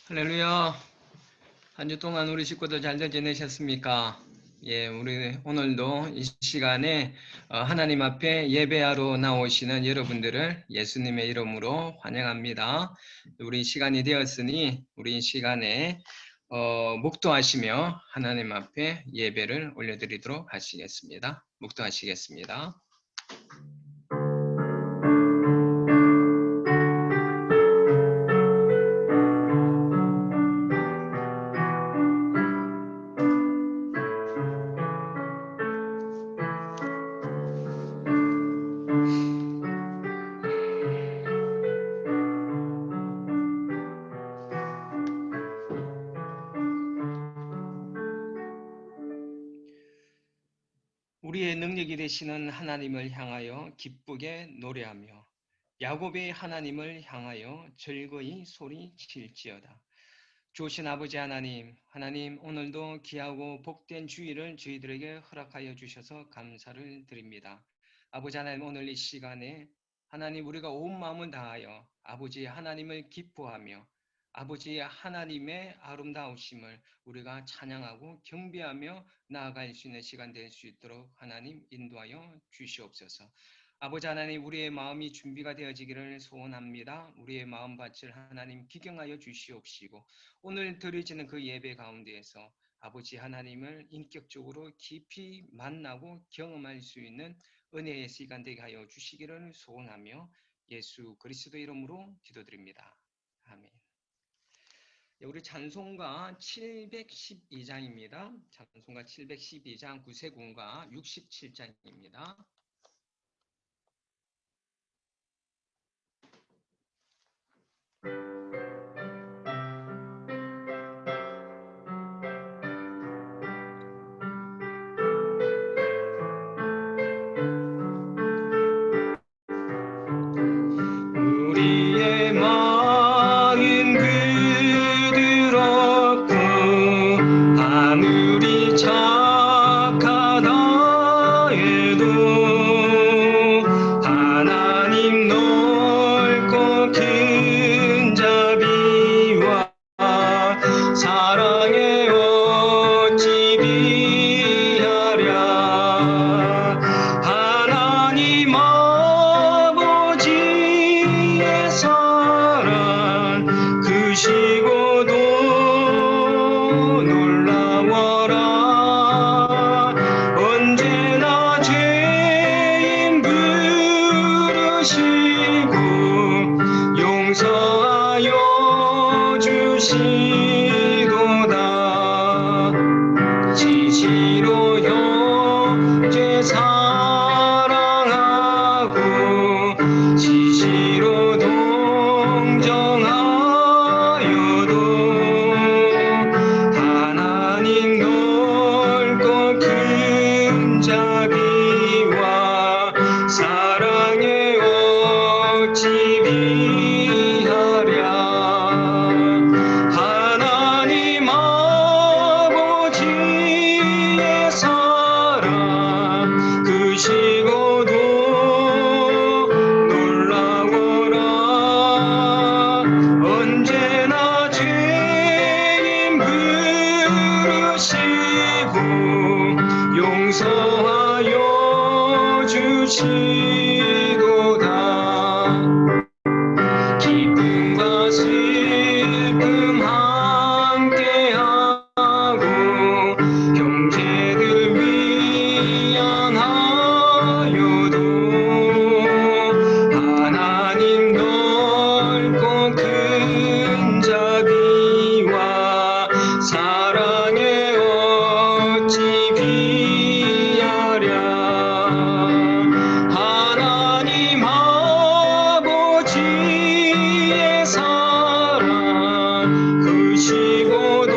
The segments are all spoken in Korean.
할렐루야. 한 주 동안 우리 식구들 잘들 지내셨습니까? 예, 우리 오늘도 이 시간에 하나님 앞에 예배하러 나오시는 여러분들을 예수님의 이름으로 환영합니다. 우리 시간이 되었으니 우리 시간에 묵도하시며 하나님 앞에 예배를 올려드리도록 하시겠습니다. 묵도하시겠습니다. 우리의 능력이 되시는 하나님을 향하여 기쁘게 노래하며 야곱의 하나님을 향하여 즐거이 소리칠지어다. 주신 아버지 하나님, 오늘도 귀하고 복된 주일을 저희들에게 허락하여 주셔서 감사를 드립니다. 아버지 하나님, 오늘 이 시간에 하나님 우리가 온 마음을 다하여 아버지 하나님을 기뻐하며 아버지 하나님의 아름다우심을 우리가 찬양하고 경배하며 나아갈 수 있는 시간 될 수 있도록 하나님 인도하여 주시옵소서. 아버지 하나님, 우리의 마음이 준비가 되어지기를 소원합니다. 우리의 마음밭을 하나님 기경하여 주시옵시고 오늘 드려지는 그 예배 가운데에서 아버지 하나님을 인격적으로 깊이 만나고 경험할 수 있는 은혜의 시간 되게 하여 주시기를 소원하며 예수 그리스도 이름으로 기도드립니다. 아멘. 우리 찬송가 712장입니다. 찬송가 712장 구세군가 67장입니다. 우리의 마음 그들었고 아무리 착하다 해도 하나님 넓고 큰 자비와 사랑에 어찌 비하랴. 하나님 아버지의 사랑 크시고도 놀라워라. 언제나 죄인 부르시고 용서하여 주시도다. 지시로 형제 사랑하고 지시로 동정하여도 하나님 넓고 큰 자비와 사랑에 어찌 비하랴. 하나님 아버지의 사랑 크시고도 놀라워라. 언제나 죄인 부르시고 용서하여 주시도다. 기쁨과 슬픔 함께하고 형제들 위안하여도 하나님 넓고 큰 자비와 사랑에 어찌 비하랴. 하나님 아버지의 사랑 크시고도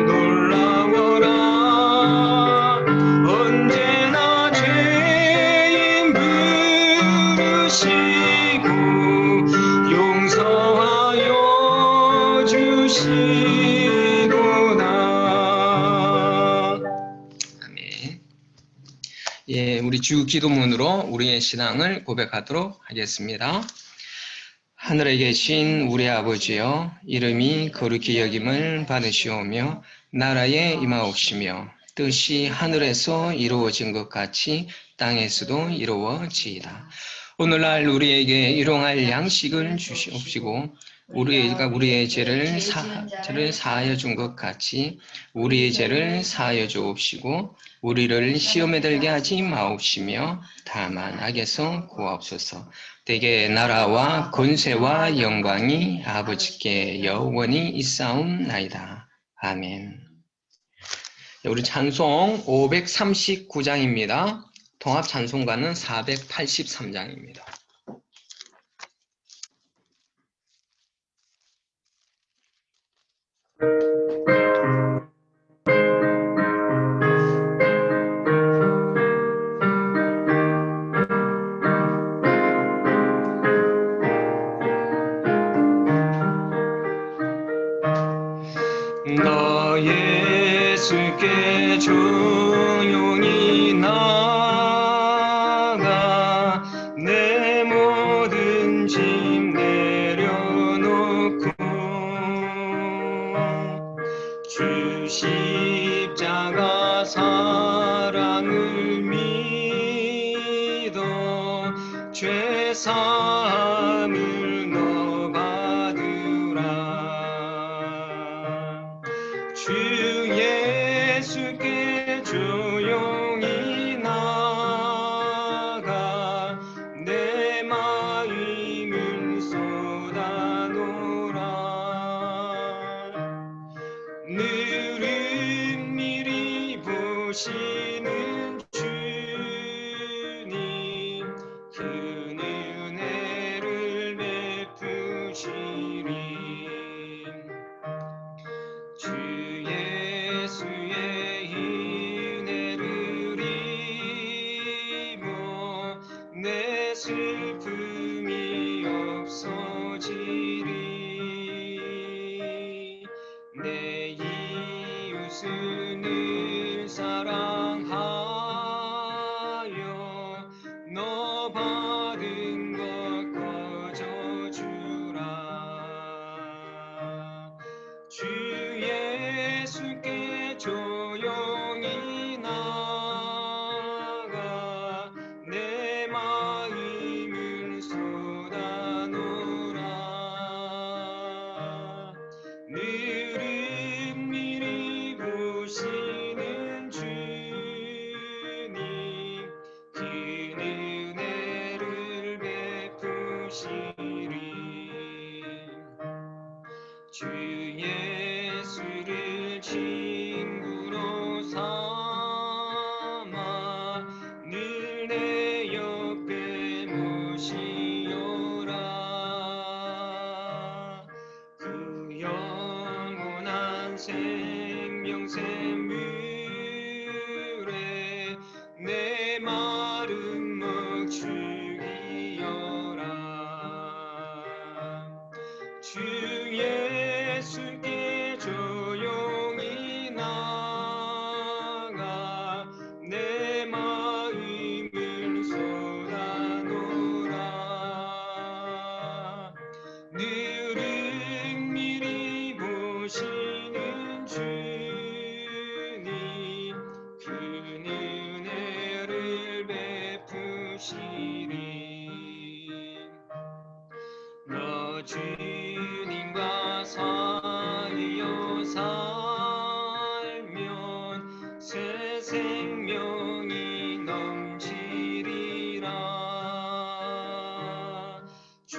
놀라워라. 언제나 죄인 부르시고 용서하여 주시도다. 아멘. 예, 우리 주 기도문으로 우리의 신앙을 고백하도록 하겠습니다. 하늘에 계신 우리 아버지여, 이름이 거룩히 여김을 받으시오며 나라에 임하옵시며 뜻이 하늘에서 이루어진 것 같이 땅에서도 이루어지이다. 오늘날 우리에게 일용할 양식을 주시옵시고 우리의 죄를 사하여 준 것 같이 우리의 죄를 사하여 주옵시고 우리를 시험에 들게 하지 마옵시며 다만 악에서 구하옵소서. 대개 나라와 권세와 영광이 아버지께 영원히 있사옵나이다. 아멘. 우리 찬송 539장입니다. 통합 찬송가는 483장입니다. 나 예수께 조용히 나가 내 모든 짐 내려놓고 주 십자가 사랑을 믿어 죄 사함을 너 받으라. 주 예수께 조용히 나가 내 마음을 쏟아놓으라. 늘은 미리 보시는 주님 그 은혜를 베푸시리. 주 예수의 은혜를 입어 내 슬픔이 없어지리. 내 이웃을 늘 사랑하여 너 받은 것 거저주라. 주 예수께 조용히 나가 내 마음을 쏟아놓으라. 늘은 미리 보시는 주님 그 은혜를 베푸시리. 주 예수를 친구로 삼아 늘 내 옆에 모시오라. 그 영원한 생명샘물에 내 마른 목 죽이어라. 주 예수께 조용히 나가 내 마음을 쏟아놓으라. 늘은 미리 보시는 주님 그 은혜를 베푸시리. 너 주님과 사이여 살면 새 생명이 넘치리라. 주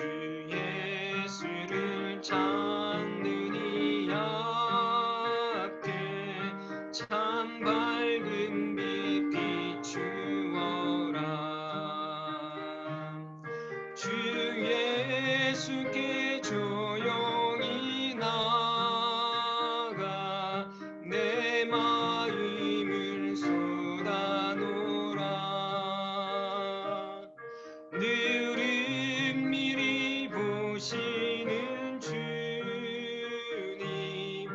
예수를 찾는 이 앞에 참 밝은 빛 비추어라. 주 예수께 조용히 나가 내 마음을 쏟아놓으라. 늘은 미리 보시는 주님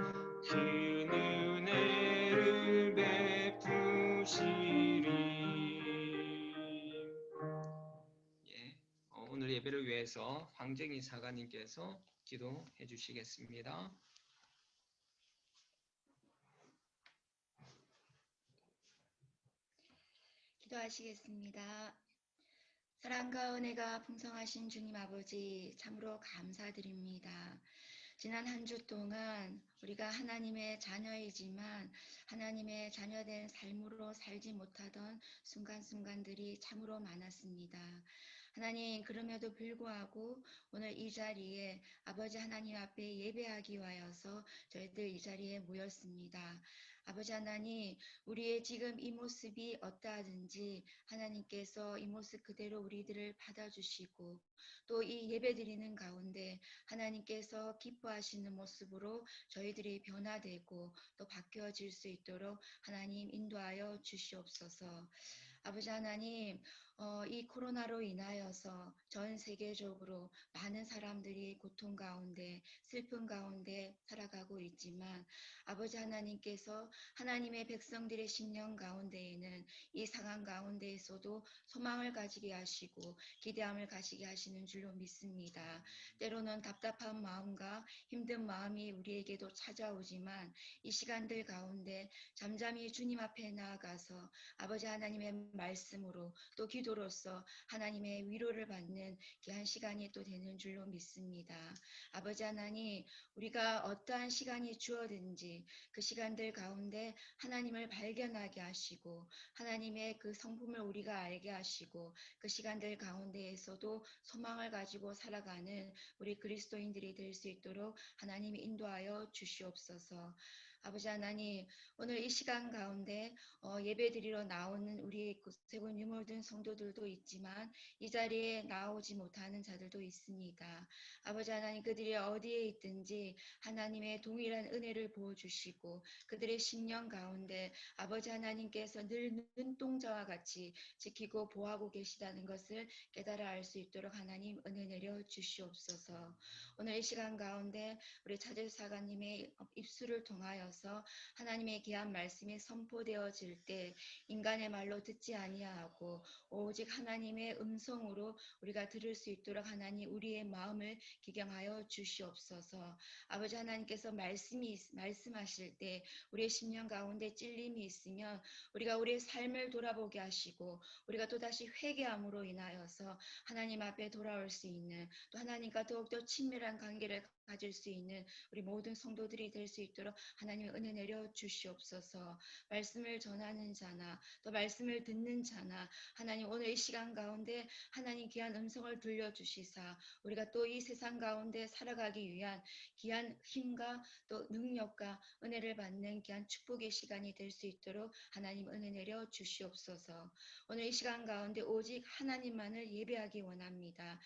그 은혜를 베푸시리. 오늘 예배를 위해서 황정희 사가님께서 기도해 주시겠습니다. 기도하시겠습니다. 사랑과 은혜가 풍성하신 주님 아버지 참으로 감사드립니다. 지난 한 주 동안 우리가 하나님의 자녀이지만 하나님의 자녀된 삶으로 살지 못하던 순간순간들이 참으로 많았습니다. 하나님, 그럼에도 불구하고 오늘 이 자리에 아버지 하나님 앞에 예배하기 위하여서 저희들 이 자리에 모였습니다. 아버지 하나님, 우리의 지금 이 모습이 어떠하든지 하나님께서 이 모습 그대로 우리들을 받아주시고 또 이 예배 드리는 가운데 하나님께서 기뻐하시는 모습으로 저희들이 변화되고 또 바뀌어질 수 있도록 하나님 인도하여 주시옵소서. 아버지 하나님, 이 코로나로 인하여서 전 세계적으로 많은 사람들이 고통 가운데 슬픔 가운데 살아가고 있지만 아버지 하나님께서 하나님의 백성들의 심령 가운데에는 이 상황 가운데에서도 소망을 가지게 하시고 기대함을 가지게 하시는 줄로 믿습니다. 때로는 답답한 마음과 힘든 마음이 우리에게도 찾아오지만 이 시간들 가운데 잠잠히 주님 앞에 나아가서 아버지 하나님의 말씀으로 또 기도로서 하나님의 위로를 받는 귀한 시간이 또 되는 줄로 믿습니다. 아버지 하나님, 우리가 어떠한 시간이 주어든지 그 시간들 가운데 하나님을 발견하게 하시고 하나님의 그 성품을 우리가 알게 하시고 그 시간들 가운데에서도 소망을 가지고 살아가는 우리 그리스도인들이 될 수 있도록 하나님이 인도하여 주시옵소서. 아버지 하나님, 오늘 이 시간 가운데 예배드리러 나오는 우리 세분 유물든 성도들도 있지만 이 자리에 나오지 못하는 자들도 있습니다. 아버지 하나님, 그들이 어디에 있든지 하나님의 동일한 은혜를 부어주시고 그들의 심령 가운데 아버지 하나님께서 늘 눈동자와 같이 지키고 보호하고 계시다는 것을 깨달아 알 수 있도록 하나님 은혜 내려 주시옵소서. 오늘 이 시간 가운데 우리 차재사가님의 입술을 통하여서 하나님의 귀한 말씀이 선포되어질 때 인간의 말로 듣지 아니하고 오직 하나님의 음성으로 우리가 들을 수 있도록 하나님 우리의 마음을 기경하여 주시옵소서. 아버지 하나님께서 말씀하실 때 우리의 심령 가운데 찔림이 있으면 우리가 우리의 삶을 돌아보게 하시고 우리가 또다시 회개함으로 인하여서 하나님 앞에 돌아올 수 있는 또 하나님과 더욱더 친밀한 관계를 가질 수 있는 우리 모든 성도들이 될 수 있도록 하나님의 은혜 내려 주시옵소서. 말씀을 전하는 자나 또 말씀을 듣는 자나 하나님 오늘 이 시간 가운데 하나님 귀한 음성을 들려주시사 우리가 또 이 세상 가운데 살아가기 위한 귀한 힘과 또 능력과 은혜를 받는 귀한 축복의 시간이 될 수 있도록 하나님 은혜 내려 주시옵소서. 오늘 이 시간 가운데 오직 하나님만을 예배하기 원합니다.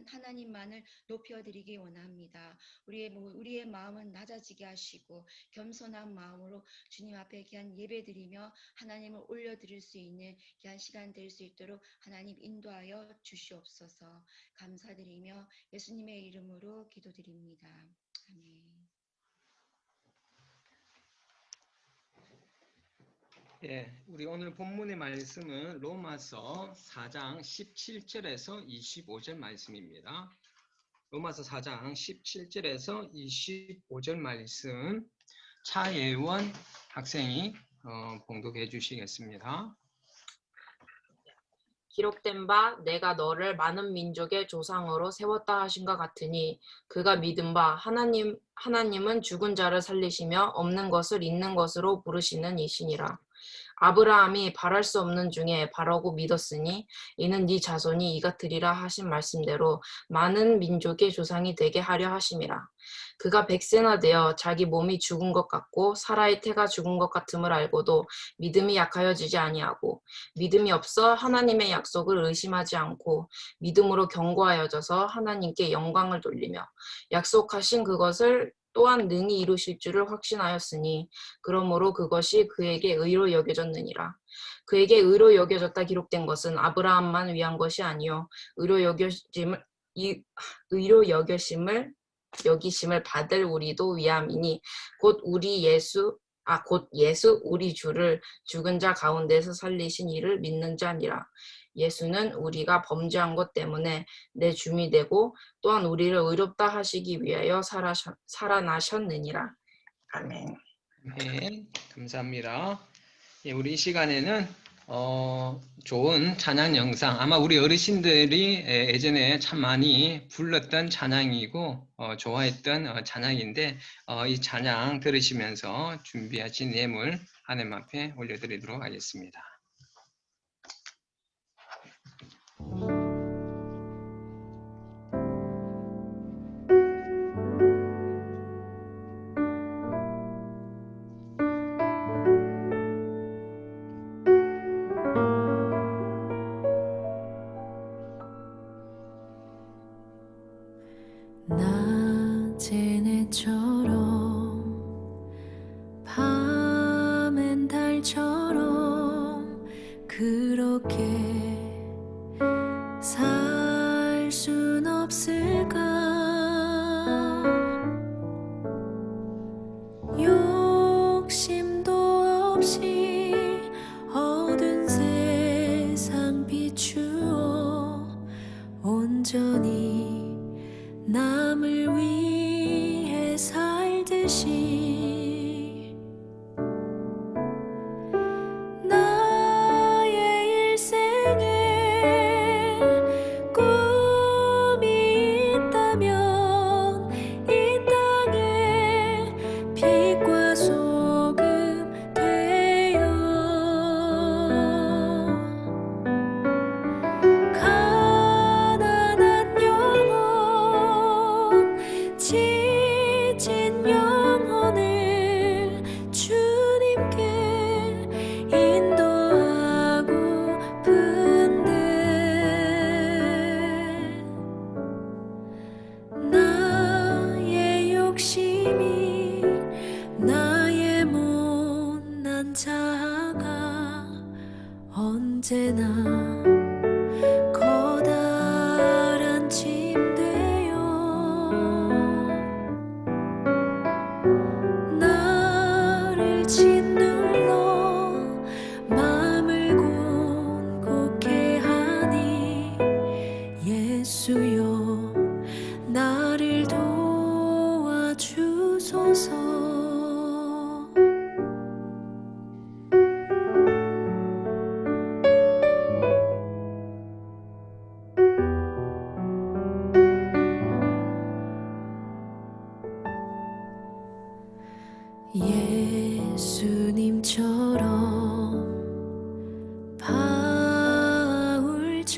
하나님만을 높여드리기 원합니다. 우리의 마음은 낮아지게 하시고 겸손한 마음으로 주님 앞에 귀한 예배드리며 하나님을 올려드릴 수 있는 귀한 시간 될 수 있도록 하나님 인도하여 주시옵소서. 감사드리며 예수님의 이름으로 기도드립니다. 아멘. 예, 우리 오늘 본문의 말씀은 로마서 4장 17절에서 25절 말씀입니다. 로마서 4장 17절에서 25절 말씀 차예원 학생이 봉독해 주시겠습니다. 기록된 바 내가 너를 많은 민족의 조상으로 세웠다 하신 것 같으니 그가 믿은 바 하나님은 죽은 자를 살리시며 없는 것을 있는 것으로 부르시는 이시니라. 아브라함이 바랄 수 없는 중에 바라고 믿었으니 이는 네 자손이 이같으리라 하신 말씀대로 많은 민족의 조상이 되게 하려 하심이라. 그가 100세나 되어 자기 몸이 죽은 것 같고 사라의 태가 죽은 것 같음을 알고도 믿음이 약하여지지 아니하고 믿음이 없어 하나님의 약속을 의심하지 않고 믿음으로 견고하여져서 하나님께 영광을 돌리며 약속하신 그것을 또한 능히 이루실 줄을 확신하였으니 그러므로 그것이 그에게 의로 여겨졌느니라. 그에게 의로 여겨졌다 기록된 것은 아브라함만 위한 것이 아니요 의로 여기심을 받을 우리도 위함이니 곧 예수 우리 주를 죽은 자 가운데서 살리신 이를 믿는 자니라. 예수는 우리가 범죄한 것 때문에 내 줌이 되고 또한 우리를 의롭다 하시기 위하여 살아나셨느니라. 아멘. 네, 감사합니다. 예, 우리 이 시간에는 좋은 찬양 영상, 아마 우리 어르신들이 예전에 참 많이 불렀던 찬양이고 좋아했던 찬양인데 이 찬양 들으시면서 준비하신 예물 하나님 앞에 올려드리도록 하겠습니다. 낮엔 해처럼 밤엔 달처럼 그렇게 살 순 없을까? 욕심도 없이 어두운 세상 비추어 온전히 남을 위해 살듯이 나의 일생에 꿈이 있다면 이 땅에 빛과 소금 되어 가난한 영혼 지친 영혼을 주님께 인도하고픈데 나의 욕심이 나의 못난 자아가 언제나 커다란 침대요 나를 짓눌러 마음을 곤곡해 하니 예수여 나를 도와주소서. 예수님처럼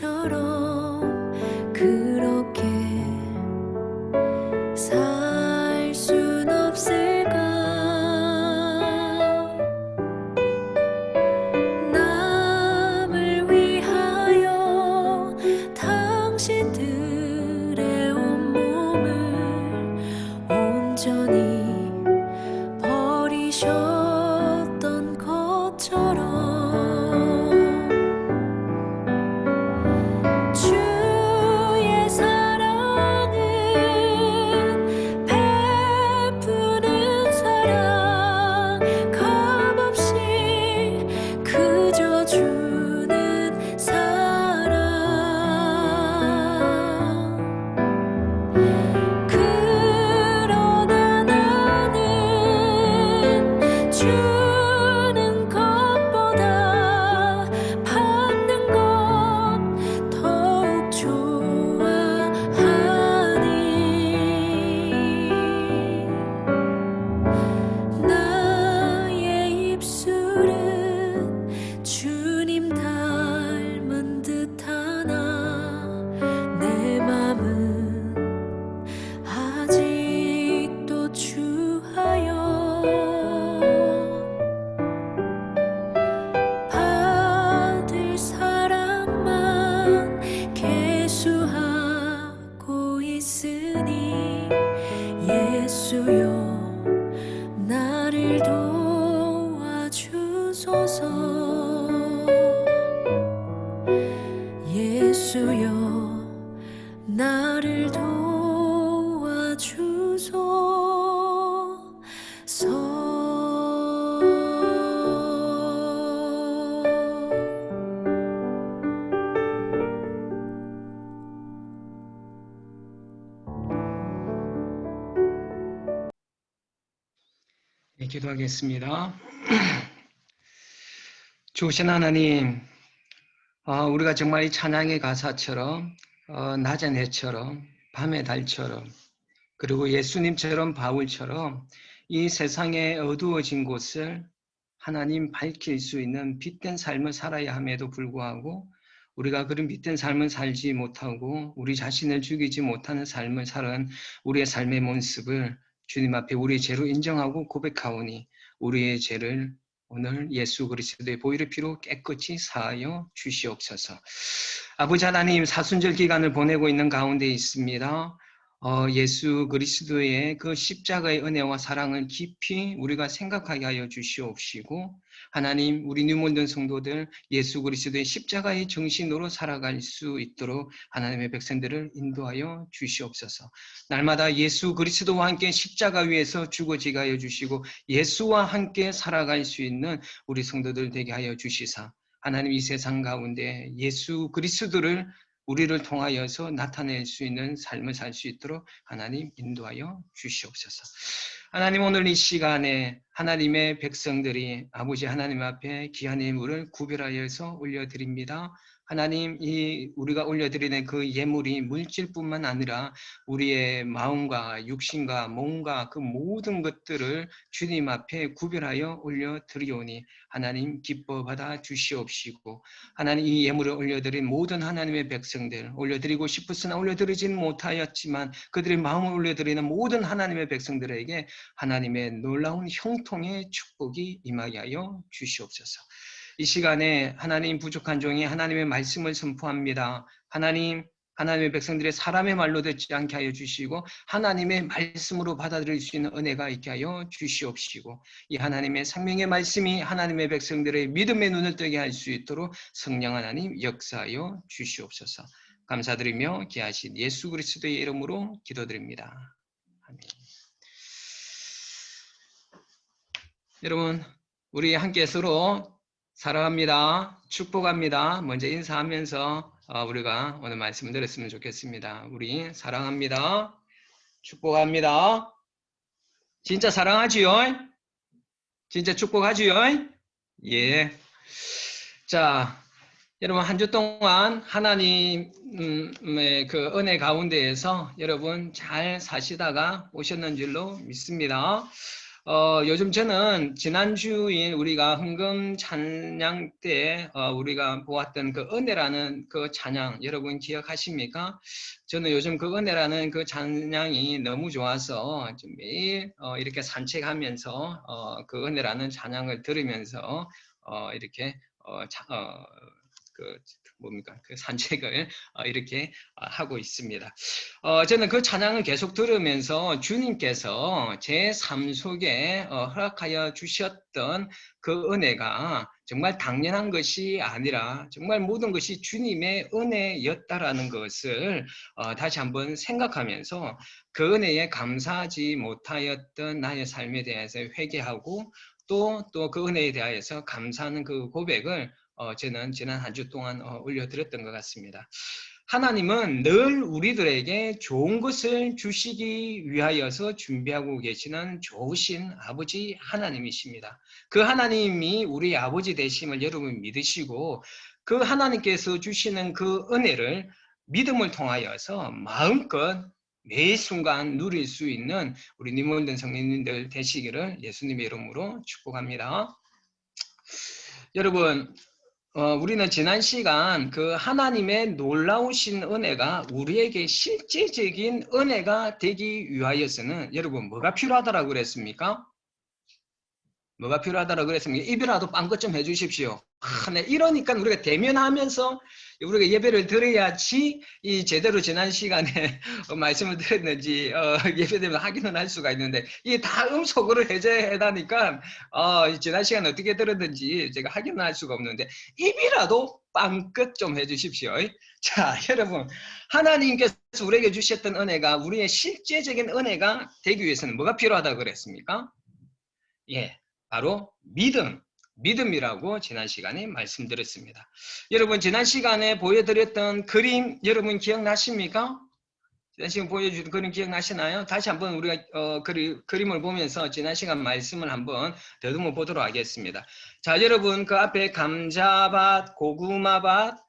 바울처럼 그렇게 살 순 없을까? 남을 위하여 당신들의 온몸을 온전히 버리셨던 것처럼 주의 사랑은 베푸는 사랑 값없이 그저 주는 사랑 그러나 나는 주는 것보다 받는 것 더욱 좋아하니 나의 입술은 주님 닮은 듯하나 내 맘은 아직도 주하여 받을 사랑만 계수하고 있으니 예수여 나를 도와주소서. 예수여 나를 도와주소서. 기도하겠습니다. 좋으신 하나님, 우리가 정말 이 찬양의 가사처럼 낮의 해처럼 밤의 달처럼 그리고 예수님처럼 바울처럼 이 세상의 어두워진 곳을 하나님 밝힐 수 있는 빛된 삶을 살아야 함에도 불구하고 우리가 그런 빛된 삶을 살지 못하고 우리 자신을 죽이지 못하는 삶을 사는 우리의 삶의 모습을 주님 앞에 우리의 죄로 인정하고 고백하오니 우리의 죄를 오늘 예수 그리스도의 보혈의 피로 깨끗이 사하여 주시옵소서. 아버지 하나님, 사순절 기간을 보내고 있는 가운데 있습니다. 예수 그리스도의 그 십자가의 은혜와 사랑을 깊이 우리가 생각하게 하여 주시옵시고 하나님, 우리 뉴몬든 성도들 예수 그리스도의 십자가의 정신으로 살아갈 수 있도록 하나님의 백성들을 인도하여 주시옵소서. 날마다 예수 그리스도와 함께 십자가 위에서 죽어지게 하여 주시고 예수와 함께 살아갈 수 있는 우리 성도들 되게 하여 주시사 하나님, 이 세상 가운데 예수 그리스도를 우리를 통하여서 나타낼 수 있는 삶을 살 수 있도록 하나님 인도하여 주시옵소서. 하나님, 오늘 이 시간에 하나님의 백성들이 아버지 하나님 앞에 귀한 예물을 구별하여서 올려드립니다. 하나님, 이 우리가 올려드리는 그 예물이 물질뿐만 아니라 우리의 마음과 육신과 몸과 그 모든 것들을 주님 앞에 구별하여 올려드리오니 하나님 기뻐 받아 주시옵시고 하나님, 이 예물을 올려드린 모든 하나님의 백성들, 올려드리고 싶었으나 올려드리지는 못하였지만 그들의 마음을 올려드리는 모든 하나님의 백성들에게 하나님의 놀라운 형통의 축복이 임하게 하여 주시옵소서. 이 시간에 하나님 부족한 종이 하나님의 말씀을 선포합니다. 하나님, 하나님의 백성들의 사람의 말로 듣지 않게 하여 주시고 하나님의 말씀으로 받아들일 수 있는 은혜가 있게 하여 주시옵시고 이 하나님의 생명의 말씀이 하나님의 백성들의 믿음의 눈을 뜨게 할 수 있도록 성령 하나님 역사하여 주시옵소서. 감사드리며 귀하신 예수 그리스도의 이름으로 기도드립니다. 아멘. 여러분, 우리 함께 서로 사랑합니다. 축복합니다. 먼저 인사하면서 우리가 오늘 말씀을 들었으면 좋겠습니다. 우리 사랑합니다. 축복합니다. 진짜 사랑하지요? 진짜 축복하지요? 예. 자, 여러분 한 주 동안 하나님의 그 은혜 가운데에서 여러분 잘 사시다가 오셨는 줄로 믿습니다. 요즘 저는 지난주인 우리가 헌금 찬양 때 우리가 보았던 그 은혜라는 그 찬양 여러분 기억하십니까? 저는 요즘 그 은혜라는 그 찬양이 너무 좋아서 매일 이렇게 산책하면서 그 은혜라는 찬양을 들으면서 이렇게 그 산책을 이렇게 하고 있습니다. 저는 그 찬양을 계속 들으면서 주님께서 제 삶 속에 허락하여 주셨던 그 은혜가 정말 당연한 것이 아니라 정말 모든 것이 주님의 은혜였다라는 것을 다시 한번 생각하면서 그 은혜에 감사하지 못하였던 나의 삶에 대해서 회개하고 또 그 은혜에 대하여서 감사하는 그 고백을 저는 지난 한 주 동안 올려드렸던 것 같습니다. 하나님은 늘 우리들에게 좋은 것을 주시기 위하여서 준비하고 계시는 좋으신 아버지 하나님이십니다. 그 하나님이 우리 아버지 되심을 여러분 믿으시고 그 하나님께서 주시는 그 은혜를 믿음을 통하여서 마음껏 매 순간 누릴 수 있는 우리 니몬든 성도님들 되시기를 예수님의 이름으로 축복합니다. 여러분, 우리는 지난 시간 그 하나님의 놀라우신 은혜가 우리에게 실제적인 은혜가 되기 위하여서는 여러분 뭐가 필요하다고 그랬습니까? 뭐가 필요하다고 그랬습니까? 입이라도 빵긋 좀 해주십시오. 네, 이러니까 우리가 대면하면서 우리가 예배를 드려야지 이 제대로 지난 시간에 말씀을 드렸는지 예배되면 확인을 할 수가 있는데 이게 다 음속으로 해제해다니까 지난 시간 어떻게 들었는지 제가 확인을 할 수가 없는데 입이라도 빵긋 좀 해주십시오. 자, 여러분, 하나님께서 우리에게 주셨던 은혜가 우리의 실제적인 은혜가 되기 위해서는 뭐가 필요하다고 그랬습니까? 예, 바로 믿음이라고 지난 시간에 말씀드렸습니다. 여러분, 지난 시간에 보여드렸던 그림 여러분 기억나십니까? 지난 시간 보여준 그림 기억나시나요? 다시 한번 우리가 그림을 보면서 지난 시간 말씀을 한번 더듬어 보도록 하겠습니다. 자, 여러분 그 앞에 감자밭, 고구마밭,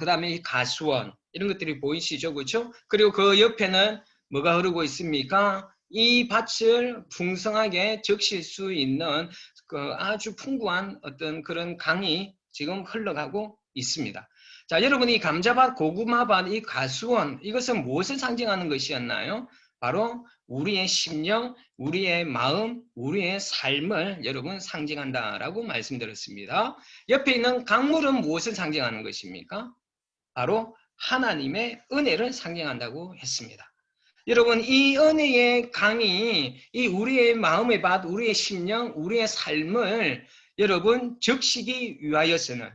그 다음에 가수원 이런 것들이 보이시죠? 그렇죠? 그리고 그 옆에는 뭐가 흐르고 있습니까? 이 밭을 풍성하게 적실 수 있는 그 아주 풍부한 어떤 그런 강이 지금 흘러가고 있습니다. 자, 여러분 이 감자밭, 고구마밭, 이 가수원 이것은 무엇을 상징하는 것이었나요? 바로 우리의 심령, 우리의 마음, 우리의 삶을 여러분 상징한다라고 말씀드렸습니다. 옆에 있는 강물은 무엇을 상징하는 것입니까? 바로 하나님의 은혜를 상징한다고 했습니다. 여러분 이 은혜의 강이 이 우리의 마음의 밭, 우리의 심령, 우리의 삶을 여러분 적시기 위하여서는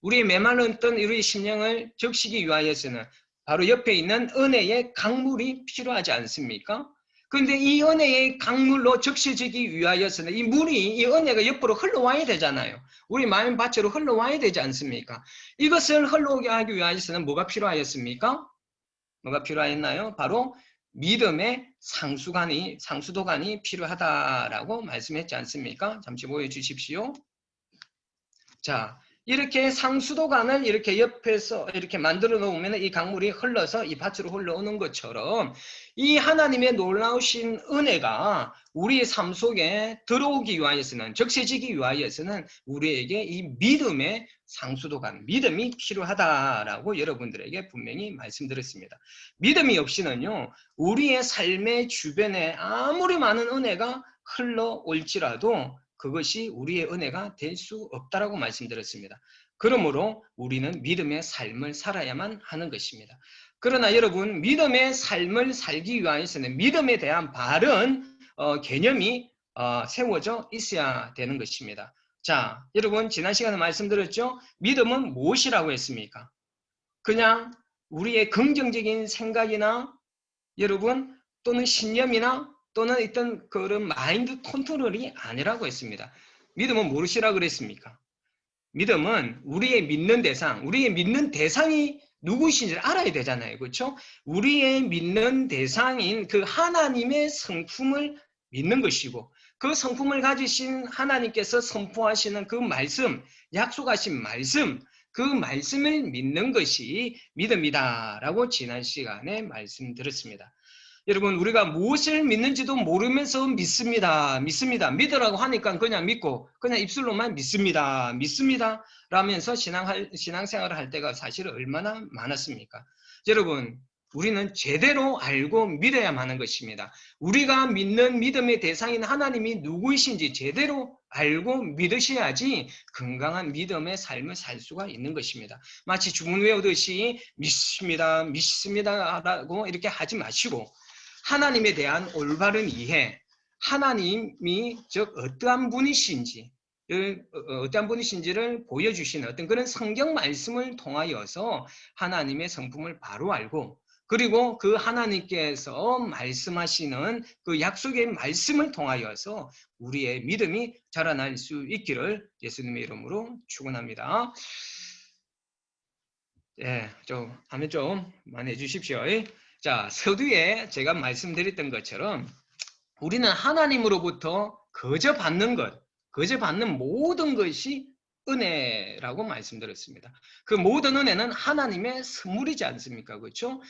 우리의 메말랐던 우리의 심령을 적시기 위하여서는 바로 옆에 있는 은혜의 강물이 필요하지 않습니까? 그런데 이 은혜의 강물로 적셔지기 위하여서는 이 물이, 이 은혜가 옆으로 흘러와야 되잖아요. 우리 마음 밭으로 흘러와야 되지 않습니까? 이것을 흘러오게 하기 위하여서는 뭐가 필요하였습니까? 뭐가 필요하였나요? 바로 믿음의 상수도관이 필요하다라고 말씀했지 않습니까? 잠시 보여주십시오. 자, 이렇게 상수도관을 이렇게 옆에서 이렇게 만들어 놓으면 이 강물이 흘러서 이 밭으로 흘러오는 것처럼 이 하나님의 놀라우신 은혜가 우리의 삶 속에 들어오기 위하여서는, 적셔지기 위하여서는 우리에게 이 믿음의 상수도관, 믿음이 필요하다라고 여러분들에게 분명히 말씀드렸습니다. 믿음이 없이는요, 우리의 삶의 주변에 아무리 많은 은혜가 흘러올지라도 그것이 우리의 은혜가 될 수 없다라고 말씀드렸습니다. 그러므로 우리는 믿음의 삶을 살아야만 하는 것입니다. 그러나 여러분, 믿음의 삶을 살기 위해서는 믿음에 대한 바른 개념이 세워져 있어야 되는 것입니다. 자, 여러분 지난 시간에 말씀드렸죠? 믿음은 무엇이라고 했습니까? 그냥 우리의 긍정적인 생각이나 여러분 또는 신념이나 또는 어떤 그런 마인드 컨트롤이 아니라고 했습니다. 믿음은 무엇이라고 그랬습니까? 믿음은 우리의 믿는 대상, 우리의 믿는 대상이 누구신지를 알아야 되잖아요. 그렇죠? 우리의 믿는 대상인 그 하나님의 성품을 믿는 것이고 그 성품을 가지신 하나님께서 선포하시는 그 말씀, 약속하신 말씀, 그 말씀을 믿는 것이 믿음이다라고 지난 시간에 말씀드렸습니다. 여러분 우리가 무엇을 믿는지도 모르면서 믿습니다. 믿으라고 하니까 그냥 믿고 그냥 입술로만 믿습니다. 라면서 신앙생활을 할 때가 사실 얼마나 많았습니까? 여러분 우리는 제대로 알고 믿어야만 하는 것입니다. 우리가 믿는 믿음의 대상인 하나님이 누구이신지 제대로 알고 믿으셔야지 건강한 믿음의 삶을 살 수가 있는 것입니다. 마치 주문 외우듯이 믿습니다 라고 이렇게 하지 마시고 하나님에 대한 올바른 이해, 하나님이 즉 어떠한 분이신지를 보여주시는 어떤 그런 성경 말씀을 통하여서 하나님의 성품을 바로 알고 그리고 그 하나님께서 말씀하시는 그 약속의 말씀을 통하여서 우리의 믿음이 자라날 수 있기를 예수님의 이름으로 축원합니다. 예, 하면 좀 많이 해주십시오. 자, 서두에 제가 말씀드렸던 것처럼 우리는 하나님으로부터 거저 받는 모든 것이 은혜라고 말씀드렸습니다. 그 모든 은혜는 하나님의 선물이지 않습니까? 그렇죠?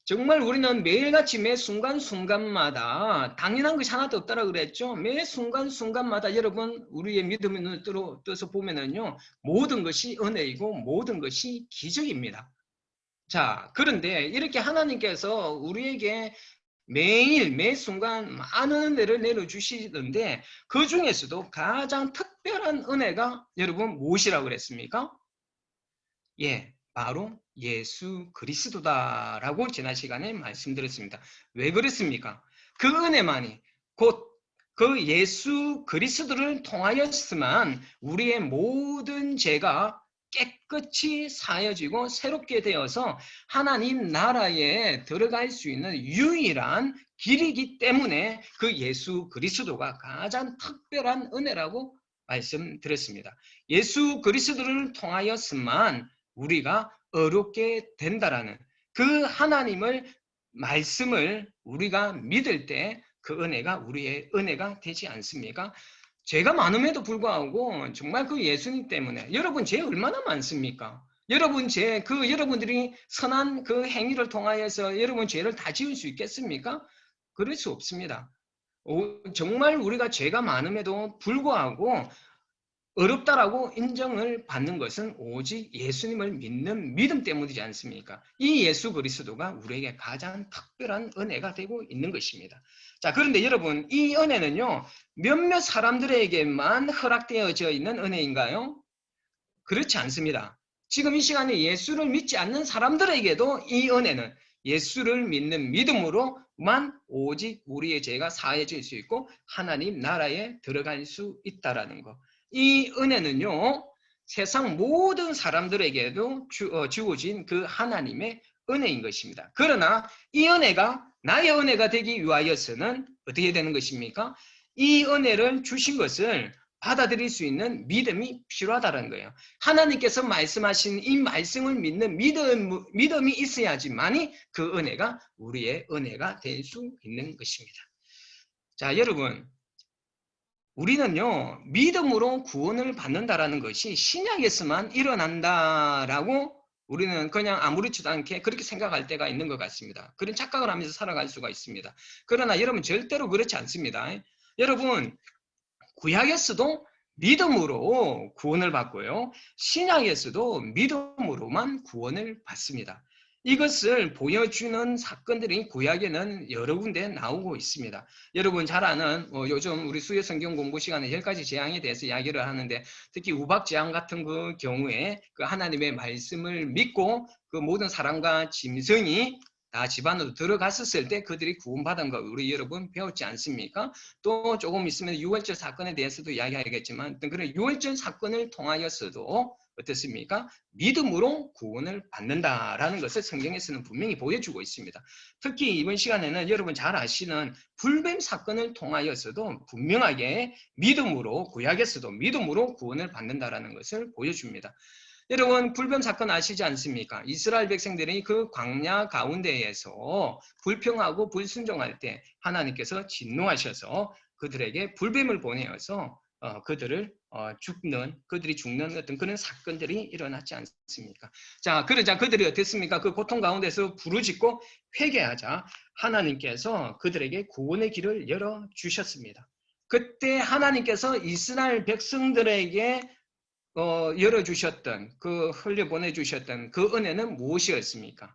정말 우리는 매일같이 매 순간순간마다 당연한 것이 하나도 없다라고 그랬죠? 매 순간순간마다 여러분 우리의 믿음의 눈을 떠서 보면은요 모든 것이 은혜이고 모든 것이 기적입니다. 자, 그런데 이렇게 하나님께서 우리에게 매일 매 순간 많은 은혜를 내려주시는데 그 중에서도 가장 특별한 은혜가 여러분 무엇이라고 그랬습니까? 예, 바로 예수 그리스도다라고 지난 시간에 말씀드렸습니다. 왜 그랬습니까? 그 은혜만이 곧 그 예수 그리스도를 통하였으면 우리의 모든 죄가 깨끗이 사여지고 새롭게 되어서 하나님 나라에 들어갈 수 있는 유일한 길이기 때문에 그 예수 그리스도가 가장 특별한 은혜라고 말씀드렸습니다. 예수 그리스도를 통하였으면 우리가 어렵게 된다라는 그 하나님을 말씀을 우리가 믿을 때 그 은혜가 우리의 은혜가 되지 않습니까? 죄가 많음에도 불구하고 정말 그 예수님 때문에 여러분 죄 얼마나 많습니까? 여러분 여러분들이 선한 그 행위를 통하여서 여러분 죄를 다 지을 수 있겠습니까? 그럴 수 없습니다. 정말 우리가 죄가 많음에도 불구하고 어렵다라고 인정을 받는 것은 오직 예수님을 믿는 믿음 때문이지 않습니까? 이 예수 그리스도가 우리에게 가장 특별한 은혜가 되고 있는 것입니다. 자, 그런데 여러분, 이 은혜는요, 몇몇 사람들에게만 허락되어져 있는 은혜인가요? 그렇지 않습니다. 지금 이 시간에 예수를 믿지 않는 사람들에게도 이 은혜는 예수를 믿는 믿음으로만 오직 우리의 죄가 사해질 수 있고 하나님 나라에 들어갈 수 있다라는 것. 이 은혜는요, 세상 모든 사람들에게도 주어진 그 하나님의 은혜인 것입니다. 그러나 이 은혜가 나의 은혜가 되기 위하여서는 어떻게 되는 것입니까? 이 은혜를 주신 것을 받아들일 수 있는 믿음이 필요하다는 거예요. 하나님께서 말씀하신 이 말씀을 믿는 믿음이 있어야지만이 그 은혜가 우리의 은혜가 될 수 있는 것입니다. 자, 여러분, 우리는요, 믿음으로 구원을 받는다라는 것이 신약에서만 일어난다라고 우리는 그냥 아무렇지도 않게 그렇게 생각할 때가 있는 것 같습니다. 그런 착각을 하면서 살아갈 수가 있습니다. 그러나 여러분 절대로 그렇지 않습니다. 여러분, 구약에서도 믿음으로 구원을 받고요. 신약에서도 믿음으로만 구원을 받습니다. 이것을 보여주는 사건들이 구약에는 여러 군데 나오고 있습니다. 여러분 잘 아는 요즘 우리 수요 성경 공부 시간에 10가지 재앙에 대해서 이야기를 하는데 특히 우박 재앙 같은 그 경우에 그 하나님의 말씀을 믿고 그 모든 사람과 짐승이 다 집 안으로 들어갔었을 때 그들이 구원받은 거 우리 여러분 배웠지 않습니까? 또 조금 있으면 유월절 사건에 대해서도 이야기하겠지만 그런 유월절 사건을 통하여서도 어떻습니까? 믿음으로 구원을 받는다라는 것을 성경에서는 분명히 보여주고 있습니다. 특히 이번 시간에는 여러분 잘 아시는 불뱀 사건을 통하여서도 분명하게 믿음으로 구약에서도 믿음으로 구원을 받는다라는 것을 보여줍니다. 여러분 불뱀 사건 아시지 않습니까? 이스라엘 백성들이 그 광야 가운데에서 불평하고 불순종할 때 하나님께서 진노하셔서 그들에게 불뱀을 보내어서 그들이 죽는 어떤 그런 사건들이 일어났지 않습니까? 자, 그러자 그들이 어땠습니까? 그 고통 가운데서 부르짖고 회개하자 하나님께서 그들에게 구원의 길을 열어주셨습니다. 그때 하나님께서 이스라엘 백성들에게 열어주셨던 흘려보내주셨던 그 은혜는 무엇이었습니까?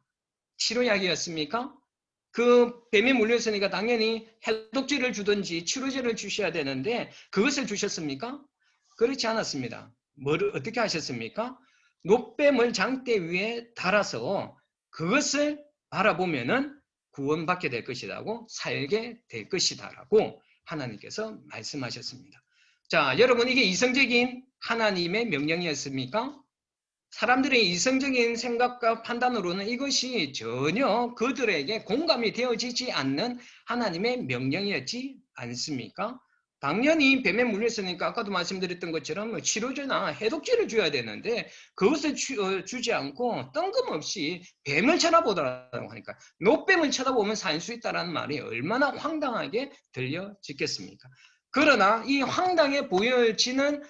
치료약이었습니까? 그 뱀에 물렸으니까 당연히 해독제를 주든지 치료제를 주셔야 되는데 그것을 주셨습니까? 그렇지 않았습니다. 어떻게 하셨습니까? 놋뱀을 장대 위에 달아서 그것을 바라보면은 구원받게 될 것이라고 살게 될 것이다라고 하나님께서 말씀하셨습니다. 자, 여러분 이게 이성적인 하나님의 명령이었습니까? 사람들의 이성적인 생각과 판단으로는 이것이 전혀 그들에게 공감이 되어지지 않는 하나님의 명령이었지 않습니까? 당연히 뱀에 물렸으니까 아까도 말씀드렸던 것처럼 치료제나 해독제를 줘야 되는데 그것을 주지 않고 뜬금없이 뱀을 쳐다보더라고 하니까 놋뱀을 쳐다보면 살 수 있다는 말이 얼마나 황당하게 들려지겠습니까? 그러나 이 황당해 보여지는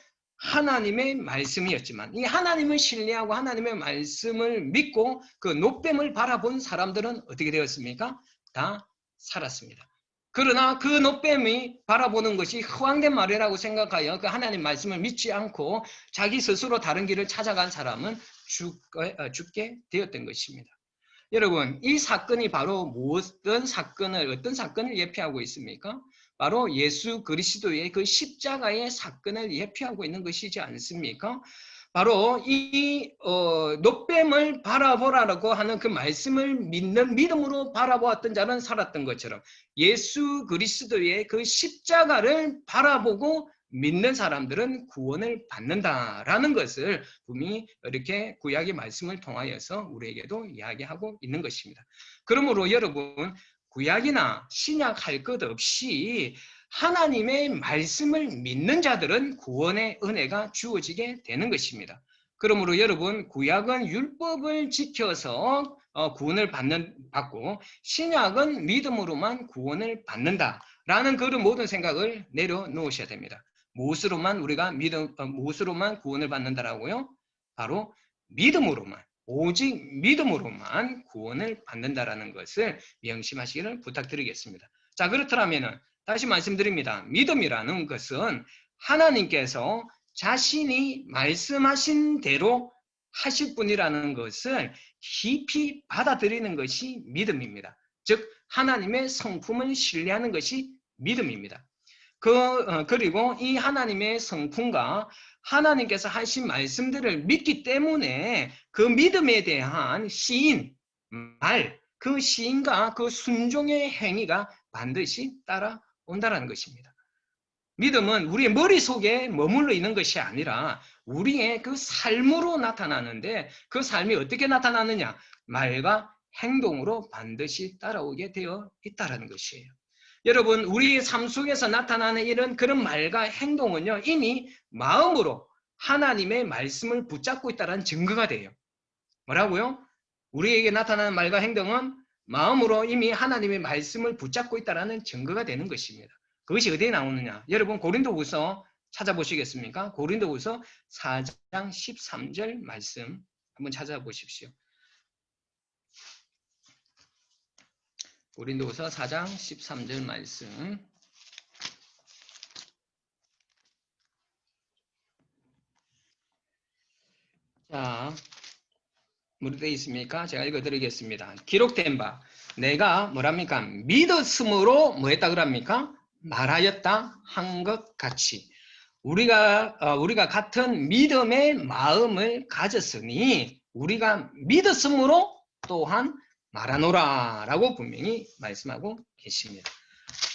하나님의 말씀이었지만 이 하나님을 신뢰하고 하나님의 말씀을 믿고 그 놋뱀을 바라본 사람들은 어떻게 되었습니까? 다 살았습니다. 그러나 그 놋뱀이 바라보는 것이 허황된 말이라고 생각하여 그 하나님 말씀을 믿지 않고 자기 스스로 다른 길을 찾아간 사람은 죽게 되었던 것입니다. 여러분, 이 사건이 바로 어떤 사건을 예표하고 있습니까? 바로 예수 그리스도의 그 십자가의 사건을 예표하고 있는 것이지 않습니까? 바로 이 놋뱀을 바라보라고 하는 그 말씀을 믿는 믿음으로 바라보았던 자는 살았던 것처럼 예수 그리스도의 그 십자가를 바라보고 믿는 사람들은 구원을 받는다라는 것을 분명히 이렇게 구약의 말씀을 통하여서 우리에게도 이야기하고 있는 것입니다. 그러므로 여러분 구약이나 신약 할 것 없이 하나님의 말씀을 믿는 자들은 구원의 은혜가 주어지게 되는 것입니다. 그러므로 여러분 구약은 율법을 지켜서 구원을 받고 신약은 믿음으로만 구원을 받는다라는 그런 모든 생각을 내려놓으셔야 됩니다. 무엇으로만 구원을 받는다라고요? 바로 믿음으로만, 오직 믿음으로만 구원을 받는다라는 것을 명심하시기를 부탁드리겠습니다. 자, 그렇다면은 다시 말씀드립니다. 믿음이라는 것은 하나님께서 자신이 말씀하신 대로 하실 분이라는 것을 깊이 받아들이는 것이 믿음입니다. 즉 하나님의 성품을 신뢰하는 것이 믿음입니다. 그리고 이 하나님의 성품과 하나님께서 하신 말씀들을 믿기 때문에 그 믿음에 대한 시인, 그 시인과 그 순종의 행위가 반드시 따라온다는 것입니다. 믿음은 우리의 머릿속에 머물러 있는 것이 아니라 우리의 그 삶으로 나타나는데 그 삶이 어떻게 나타나느냐? 말과 행동으로 반드시 따라오게 되어 있다는 것이에요. 여러분, 우리의 삶 속에서 나타나는 이런 그런 말과 행동은요, 이미 마음으로 하나님의 말씀을 붙잡고 있다는 증거가 돼요. 뭐라고요? 우리에게 나타나는 말과 행동은 마음으로 이미 하나님의 말씀을 붙잡고 있다는 증거가 되는 것입니다. 그것이 어디에 나오느냐? 여러분, 고린도후서 찾아보시겠습니까? 고린도후서 4장 13절 말씀 한번 찾아보십시오. 고린도후서 4장 13절 말씀. 자, 뭐로 되어 있습니까? 제가 읽어드리겠습니다. 기록된 바 내가 뭐랍니까? 믿었으므로 뭐 했다 그럽니까? 말하였다 한 것 같이 우리가 같은 믿음의 마음을 가졌으니 우리가 믿었으므로 또한 말하노라 라고 분명히 말씀하고 계십니다.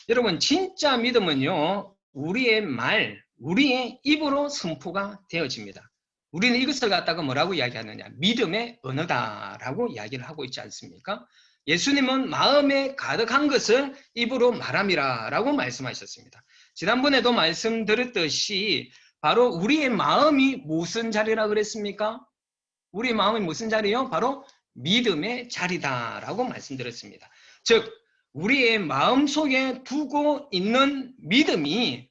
여러분, 진짜 믿음은요, 우리의 입으로 선포가 되어집니다. 우리는 이것을 갖다가 뭐라고 이야기하느냐? 믿음의 언어다라고 이야기를 하고 있지 않습니까? 예수님은 마음에 가득한 것을 입으로 말함이라 라고 말씀하셨습니다. 지난번에도 말씀드렸듯이 바로 우리의 마음이 무슨 자리라 그랬습니까? 우리의 마음이 무슨 자리요? 바로 믿음의 자리다라고 말씀드렸습니다. 즉 우리의 마음속에 두고 있는 믿음이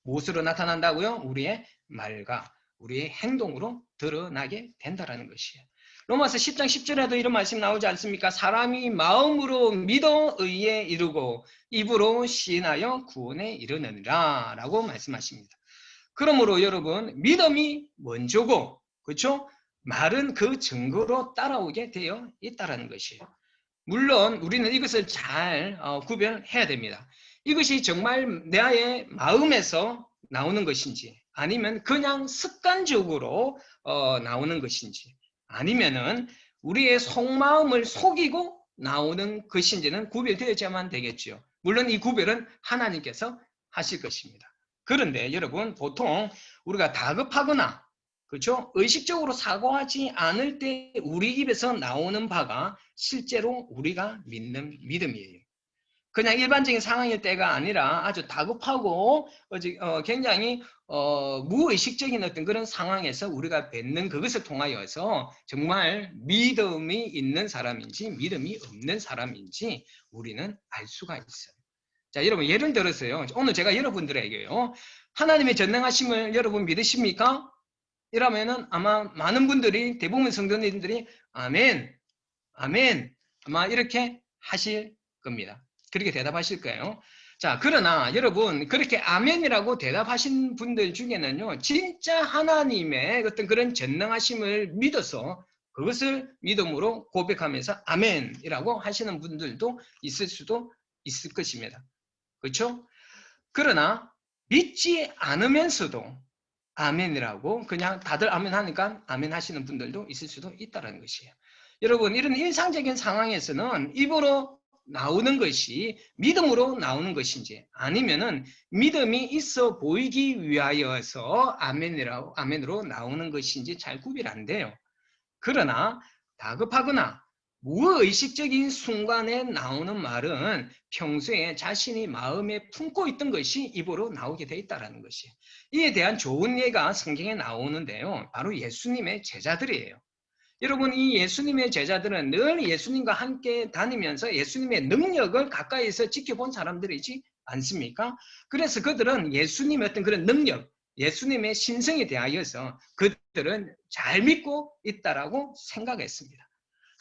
무엇으로 나타난다고요? 우리의 말과 우리의 행동으로 드러나게 된다는 것이에요. 로마서 10장 10절에도 이런 말씀 나오지 않습니까? 사람이 마음으로 믿어 의에 이르고 입으로 시인하여 구원에 이르느니라 라고 말씀하십니다. 그러므로 여러분, 믿음이 먼저고, 그렇죠? 말은 그 증거로 따라오게 되어 있다는 것이에요. 물론 우리는 이것을 잘 구별해야 됩니다. 이것이 정말 나의 마음에서 나오는 것인지 아니면 그냥 습관적으로 나오는 것인지 아니면은 우리의 속마음을 속이고 나오는 것인지는 구별되어야만 되겠죠. 물론 이 구별은 하나님께서 하실 것입니다. 그런데 여러분, 보통 우리가 다급하거나 그렇죠? 의식적으로 사고하지 않을 때 우리 입에서 나오는 바가 실제로 우리가 믿는 믿음이에요. 그냥 일반적인 상황일 때가 아니라 아주 다급하고 굉장히 무의식적인 어떤 그런 상황에서 우리가 뱉는 그것을 통하여서 정말 믿음이 있는 사람인지 믿음이 없는 사람인지 우리는 알 수가 있어요. 자, 여러분, 예를 들어서요. 오늘 제가 여러분들에게요. 하나님의 전능하심을 여러분 믿으십니까? 이러면은 아마 많은 분들이, 대부분 성도님들이 아멘, 아멘, 아마 이렇게 하실 겁니다. 그렇게 대답하실 거예요. 자, 그러나 여러분, 그렇게 아멘이라고 대답하신 분들 중에는요, 진짜 하나님의 어떤 그런 전능하심을 믿어서 그것을 믿음으로 고백하면서 아멘이라고 하시는 분들도 있을 수도 있을 것입니다. 그렇죠? 그러나 믿지 않으면서도 아멘이라고 그냥 다들 아멘 하니까 아멘 하시는 분들도 있을 수도 있다는 것이에요. 여러분, 이런 일상적인 상황에서는 입으로 나오는 것이 믿음으로 나오는 것인지 아니면은 믿음이 있어 보이기 위하여서 아멘으로 나오는 것인지 잘 구별 안 돼요. 그러나 다급하거나 무의식적인 순간에 나오는 말은 평소에 자신이 마음에 품고 있던 것이 입으로 나오게 돼 있다는 것이에요. 이에 대한 좋은 예가 성경에 나오는데요. 바로 예수님의 제자들이에요. 여러분, 이 예수님의 제자들은 늘 예수님과 함께 다니면서 예수님의 능력을 가까이서 지켜본 사람들이지 않습니까? 그래서 그들은 예수님의 어떤 그런 능력, 예수님의 신성에 대하여서 그들은 잘 믿고 있다라고 생각했습니다.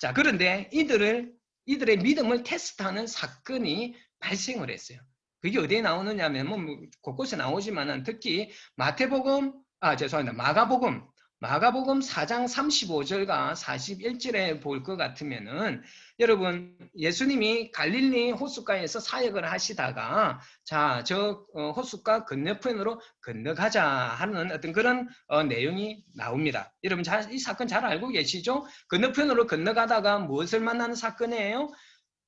자, 그런데 이들의 믿음을 테스트하는 사건이 발생을 했어요. 그게 어디에 나오느냐면, 뭐, 곳곳에 나오지만은 특히 마가복음 4장 35절과 41절에 볼 것 같으면은, 여러분, 예수님이 갈릴리 호숫가에서 사역을 하시다가, 자, 호숫가 건너편으로 건너가자 하는 어떤 그런 내용이 나옵니다. 여러분, 이 사건 잘 알고 계시죠? 건너편으로 건너가다가 무엇을 만나는 사건이에요?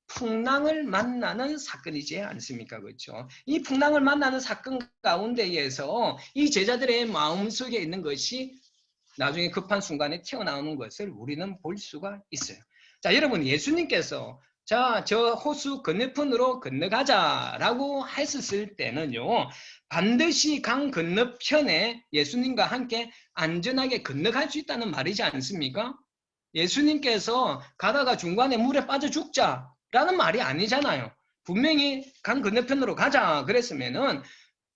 풍랑을 만나는 사건이지 않습니까? 그렇죠? 이 풍랑을 만나는 사건 가운데에서 이 제자들의 마음속에 있는 것이 나중에 급한 순간에 튀어나오는 것을 우리는 볼 수가 있어요. 자, 여러분, 예수님께서 자, 저 호수 건너편으로 건너가자라고 했었을 때는요, 반드시 강 건너편에 예수님과 함께 안전하게 건너갈 수 있다는 말이지 않습니까? 예수님께서 가다가 중간에 물에 빠져 죽자라는 말이 아니잖아요. 분명히 강 건너편으로 가자 그랬으면은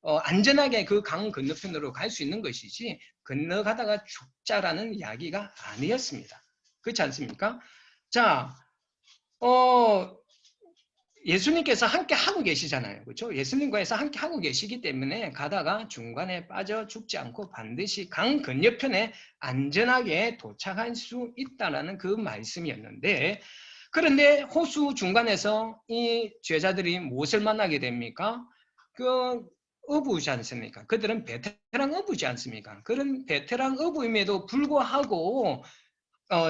안전하게 그 강 건너편으로 갈 수 있는 것이지 건너가다가 죽자라는 이야기가 아니었습니다. 그렇지 않습니까? 자, 예수님께서 함께 하고 계시잖아요. 그렇죠? 예수님과에서 함께 하고 계시기 때문에 가다가 중간에 빠져 죽지 않고 반드시 강 건너편에 안전하게 도착할 수 있다라는 그 말씀이었는데, 그런데 호수 중간에서 이 제자들이 무엇을 만나게 됩니까? 그 어부지 않습니까? 그들은 베테랑 어부지 않습니까? 그런 베테랑 어부임에도 불구하고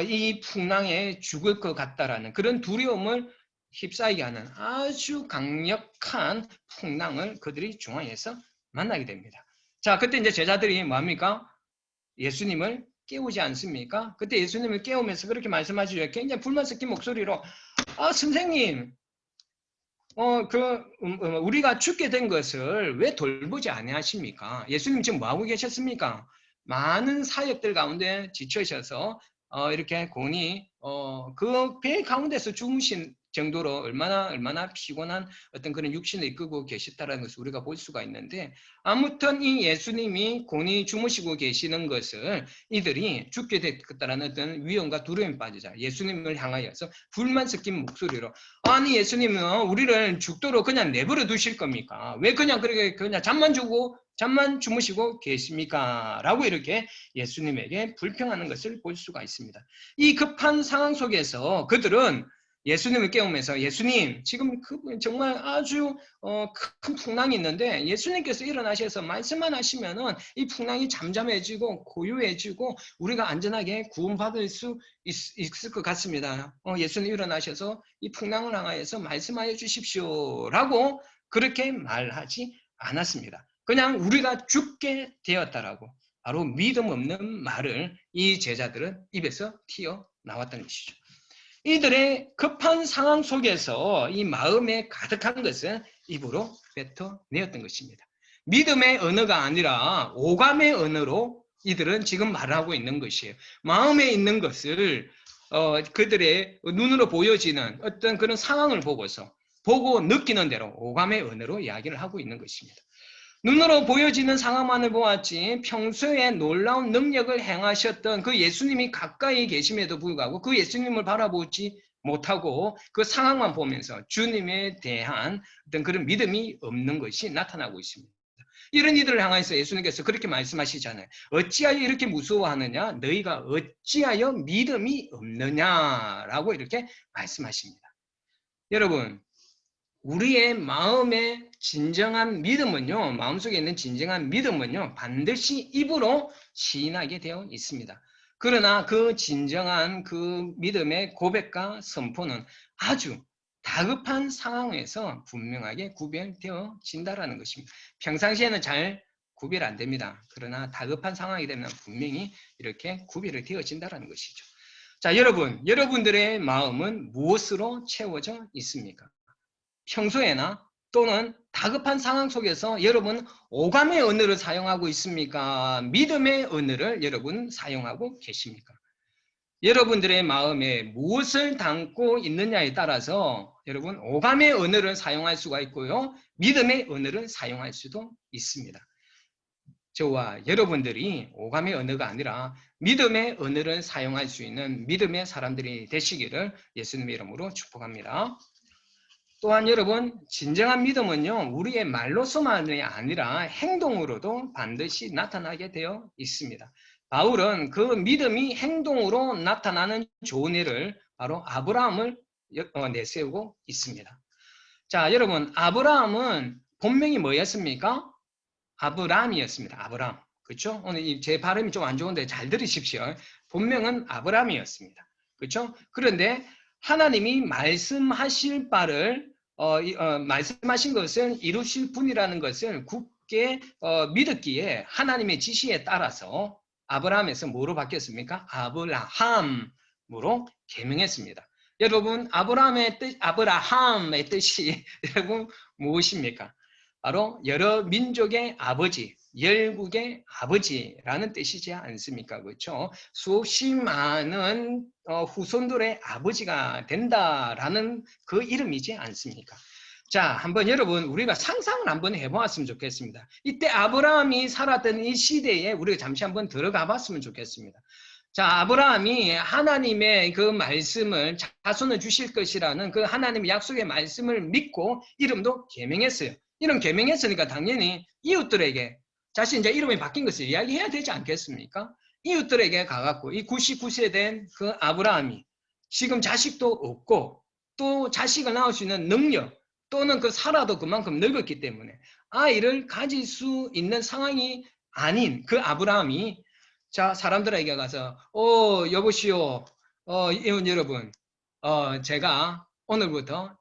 이 풍랑에 죽을 것 같다라는 그런 두려움을 휩싸이게 하는 아주 강력한 풍랑을 그들이 중앙에서 만나게 됩니다. 자, 그때 이제 제자들이 뭡니까? 예수님을 깨우지 않습니까? 그때 예수님을 깨우면서 그렇게 말씀하시죠. 굉장히 불만 섞인 목소리로, 선생님, 우리가 죽게 된 것을 왜 돌보지 아니하십니까? 예수님 지금 뭐 하고 계셨습니까? 많은 사역들 가운데 지쳐셔서 이렇게 곤히 그 배 가운데서 죽으신 정도로 얼마나 피곤한 어떤 그런 육신을 이끌고 계시다라는 것을 우리가 볼 수가 있는데, 아무튼 이 예수님이 곤히 주무시고 계시는 것을 이들이 죽게 됐다라는 어떤 위험과 두려움에 빠지자 예수님을 향하여서 불만 섞인 목소리로, 아니 예수님은 우리를 죽도록 그냥 내버려 두실 겁니까? 왜 그렇게 잠만 주무시고 계십니까? 라고 이렇게 예수님에게 불평하는 것을 볼 수가 있습니다. 이 급한 상황 속에서 그들은 예수님을 깨우면서, 예수님, 지금 정말 아주 큰 풍랑이 있는데 예수님께서 일어나셔서 말씀만 하시면은 이 풍랑이 잠잠해지고 고요해지고 우리가 안전하게 구원받을 수 있을 것 같습니다. 예수님 일어나셔서 이 풍랑을 향하여서 말씀하여 주십시오라고 그렇게 말하지 않았습니다. 그냥 우리가 죽게 되었다라고 바로 믿음 없는 말을 이 제자들은 입에서 튀어나왔다는 것이죠. 이들의 급한 상황 속에서 이 마음에 가득한 것은 입으로 뱉어내었던 것입니다. 믿음의 언어가 아니라 오감의 언어로 이들은 지금 말하고 있는 것이에요. 마음에 있는 것을 그들의 눈으로 보여지는 어떤 그런 상황을 보고 느끼는 대로 오감의 언어로 이야기를 하고 있는 것입니다. 눈으로 보여지는 상황만을 보았지 평소에 놀라운 능력을 행하셨던 그 예수님이 가까이 계심에도 불구하고 그 예수님을 바라보지 못하고 그 상황만 보면서 주님에 대한 어떤 그런 믿음이 없는 것이 나타나고 있습니다. 이런 이들을 향해서 예수님께서 그렇게 말씀하시잖아요. 어찌하여 이렇게 무서워하느냐? 너희가 어찌하여 믿음이 없느냐라고 이렇게 말씀하십니다. 여러분, 우리의 마음의 진정한 믿음은요, 마음속에 있는 진정한 믿음은요, 반드시 입으로 시인하게 되어 있습니다. 그러나 그 진정한 그 믿음의 고백과 선포는 아주 다급한 상황에서 분명하게 구별되어진다라는 것입니다. 평상시에는 잘 구별 안 됩니다. 그러나 다급한 상황이 되면 분명히 이렇게 구별이 되어진다라는 것이죠. 자, 여러분들의 마음은 무엇으로 채워져 있습니까? 평소에나 또는 다급한 상황 속에서 여러분 오감의 언어를 사용하고 있습니까? 믿음의 언어를 여러분 사용하고 계십니까? 여러분들의 마음에 무엇을 담고 있느냐에 따라서 여러분 오감의 언어를 사용할 수가 있고요. 믿음의 언어를 사용할 수도 있습니다. 저와 여러분들이 오감의 언어가 아니라 믿음의 언어를 사용할 수 있는 믿음의 사람들이 되시기를 예수님의 이름으로 축복합니다. 또한 여러분, 진정한 믿음은요, 우리의 말로서만이 아니라 행동으로도 반드시 나타나게 되어 있습니다. 바울은 그 믿음이 행동으로 나타나는 좋은 예를 바로 아브라함을 내세우고 있습니다. 자, 여러분, 아브라함은 본명이 뭐였습니까? 아브람이었습니다. 아브람. 그렇죠? 오늘 제 발음이 좀 안 좋은데 잘 들으십시오. 본명은 아브람이었습니다. 그렇죠? 그런데 하나님이 말씀하실 바를 말씀하신 것을 이루실 분이라는 것을 굳게 믿었기에 하나님의 지시에 따라서 아브라함에서 뭐로 바뀌었습니까? 아브라함으로 개명했습니다. 여러분, 아브라함의 뜻이 여러분 무엇입니까? 바로 여러 민족의 아버지, 열국의 아버지라는 뜻이지 않습니까? 그렇죠? 수없이 많은 후손들의 아버지가 된다라는 그 이름이지 않습니까? 자, 한번 여러분 우리가 상상을 한번 해보았으면 좋겠습니다. 이때 아브라함이 살았던 이 시대에 우리가 잠시 한번 들어가 봤으면 좋겠습니다. 자, 아브라함이 하나님의 그 말씀을 자손을 주실 것이라는 그 하나님의 약속의 말씀을 믿고 이름도 개명했어요. 이름 개명했으니까 당연히 이웃들에게 자신 이제 이름이 바뀐 것을 이야기해야 되지 않겠습니까? 이웃들에게 가갖고 이 99세 된 그 아브라함이 지금 자식도 없고 또 자식을 낳을 수 있는 능력 또는 그 살아도 그만큼 늙었기 때문에 아이를 가질 수 있는 상황이 아닌 그 아브라함이 자, 사람들에게 가서 여보시오, 이웃 여러분, 제가 오늘부터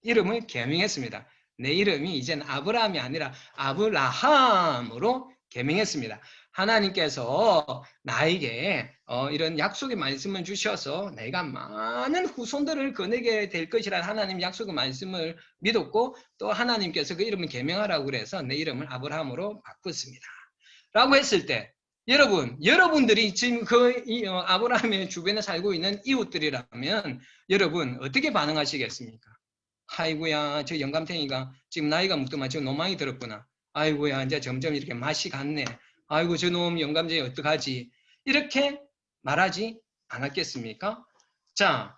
이름을 개명했습니다. 내 이름이 이젠 아브라함이 아니라 아브라함으로 개명했습니다. 하나님께서 나에게 이런 약속의 말씀을 주셔서 내가 많은 후손들을 거느게 될 것이라는 하나님 약속의 말씀을 믿었고 또 하나님께서 그 이름을 개명하라고 그래서 내 이름을 아브라함으로 바꿨습니다. 라고 했을 때 여러분들이 지금 아브라함의 주변에 살고 있는 이웃들이라면 여러분 어떻게 반응하시겠습니까? 아이고야, 저 영감탱이가 지금 나이가 묵더만 지금 노망이 들었구나. 아이고야, 이제 점점 이렇게 맛이 갔네. 아이고, 저놈 영감쟁이 어떡하지? 이렇게 말하지 않았겠습니까? 자,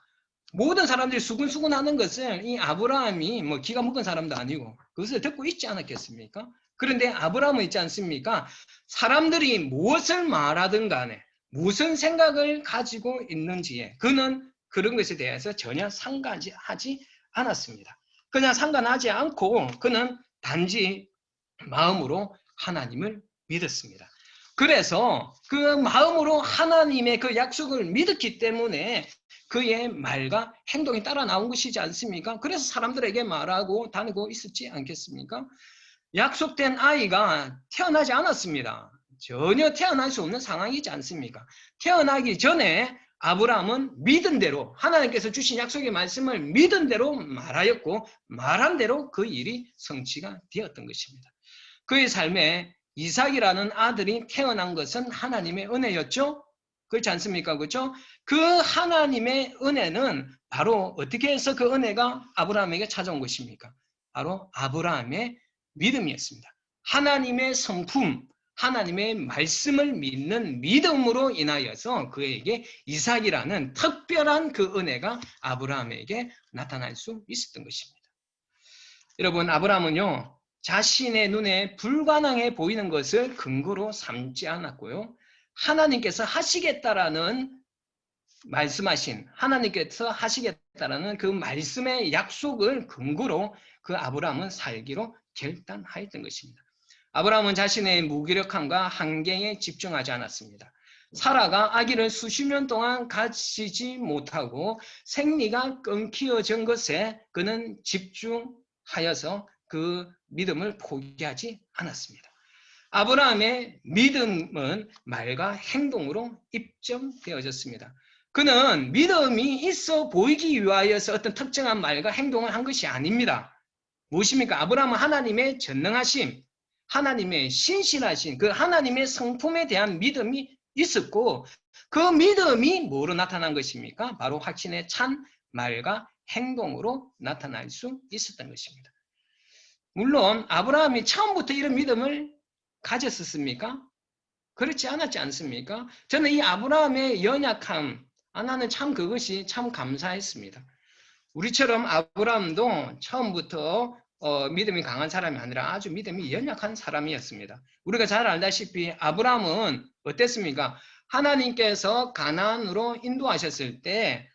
모든 사람들이 수근수근 하는 것을 이 아브라함이 뭐 기가 묶은 사람도 아니고 그것을 듣고 있지 않았겠습니까? 그런데 아브라함은 있지 않습니까? 사람들이 무엇을 말하든 간에 무슨 생각을 가지고 있는지에 그는 그런 것에 대해서 전혀 상관하지 않았습니다. 그냥 상관하지 않고 그는 단지 마음으로 하나님을 믿었습니다. 그래서 그 마음으로 하나님의 그 약속을 믿었기 때문에 그의 말과 행동이 따라 나온 것이지 않습니까? 그래서 사람들에게 말하고 다니고 있었지 않겠습니까? 약속된 아이가 태어나지 않았습니다. 전혀 태어날 수 없는 상황이지 않습니까? 태어나기 전에 아브라함은 믿은 대로 하나님께서 주신 약속의 말씀을 믿은 대로 말하였고 말한 대로 그 일이 성취가 되었던 것입니다. 그의 삶에 이삭이라는 아들이 태어난 것은 하나님의 은혜였죠? 그렇지 않습니까? 그렇죠? 그 하나님의 은혜는 바로 어떻게 해서 그 은혜가 아브라함에게 찾아온 것입니까? 바로 아브라함의 믿음이었습니다. 하나님의 성품, 하나님의 말씀을 믿는 믿음으로 인하여서 그에게 이삭이라는 특별한 그 은혜가 아브라함에게 나타날 수 있었던 것입니다. 여러분, 아브라함은요, 자신의 눈에 불가능해 보이는 것을 근거로 삼지 않았고요. 하나님께서 하시겠다라는 말씀하신 하나님께서 하시겠다라는 그 말씀의 약속을 근거로 그 아브라함은 살기로 결단하였던 것입니다. 아브라함은 자신의 무기력함과 한계에 집중하지 않았습니다. 사라가 아기를 수십 년 동안 가지지 못하고 생리가 끊겨진 것에 그는 집중하여서 그 믿음을 포기하지 않았습니다. 아브라함의 믿음은 말과 행동으로 입점되어졌습니다. 그는 믿음이 있어 보이기 위하여서 어떤 특정한 말과 행동을 한 것이 아닙니다. 무엇입니까? 아브라함은 하나님의 전능하심, 하나님의 신실하신 그 하나님의 성품에 대한 믿음이 있었고 그 믿음이 뭐로 나타난 것입니까? 바로 확신의 찬 말과 행동으로 나타날 수 있었던 것입니다. 물론 아브라함이 처음부터 이런 믿음을 가졌었습니까? 그렇지 않았지 않습니까? 저는 이 아브라함의 연약함, 나는 참 그것이 참 감사했습니다. 우리처럼 아브라함도 처음부터 믿음이 강한 사람이 아니라 아주 믿음이 연약한 사람이었습니다. 우리가 잘 알다시피 아브라함은 어땠습니까? 하나님께서 가나안으로 인도하셨을 때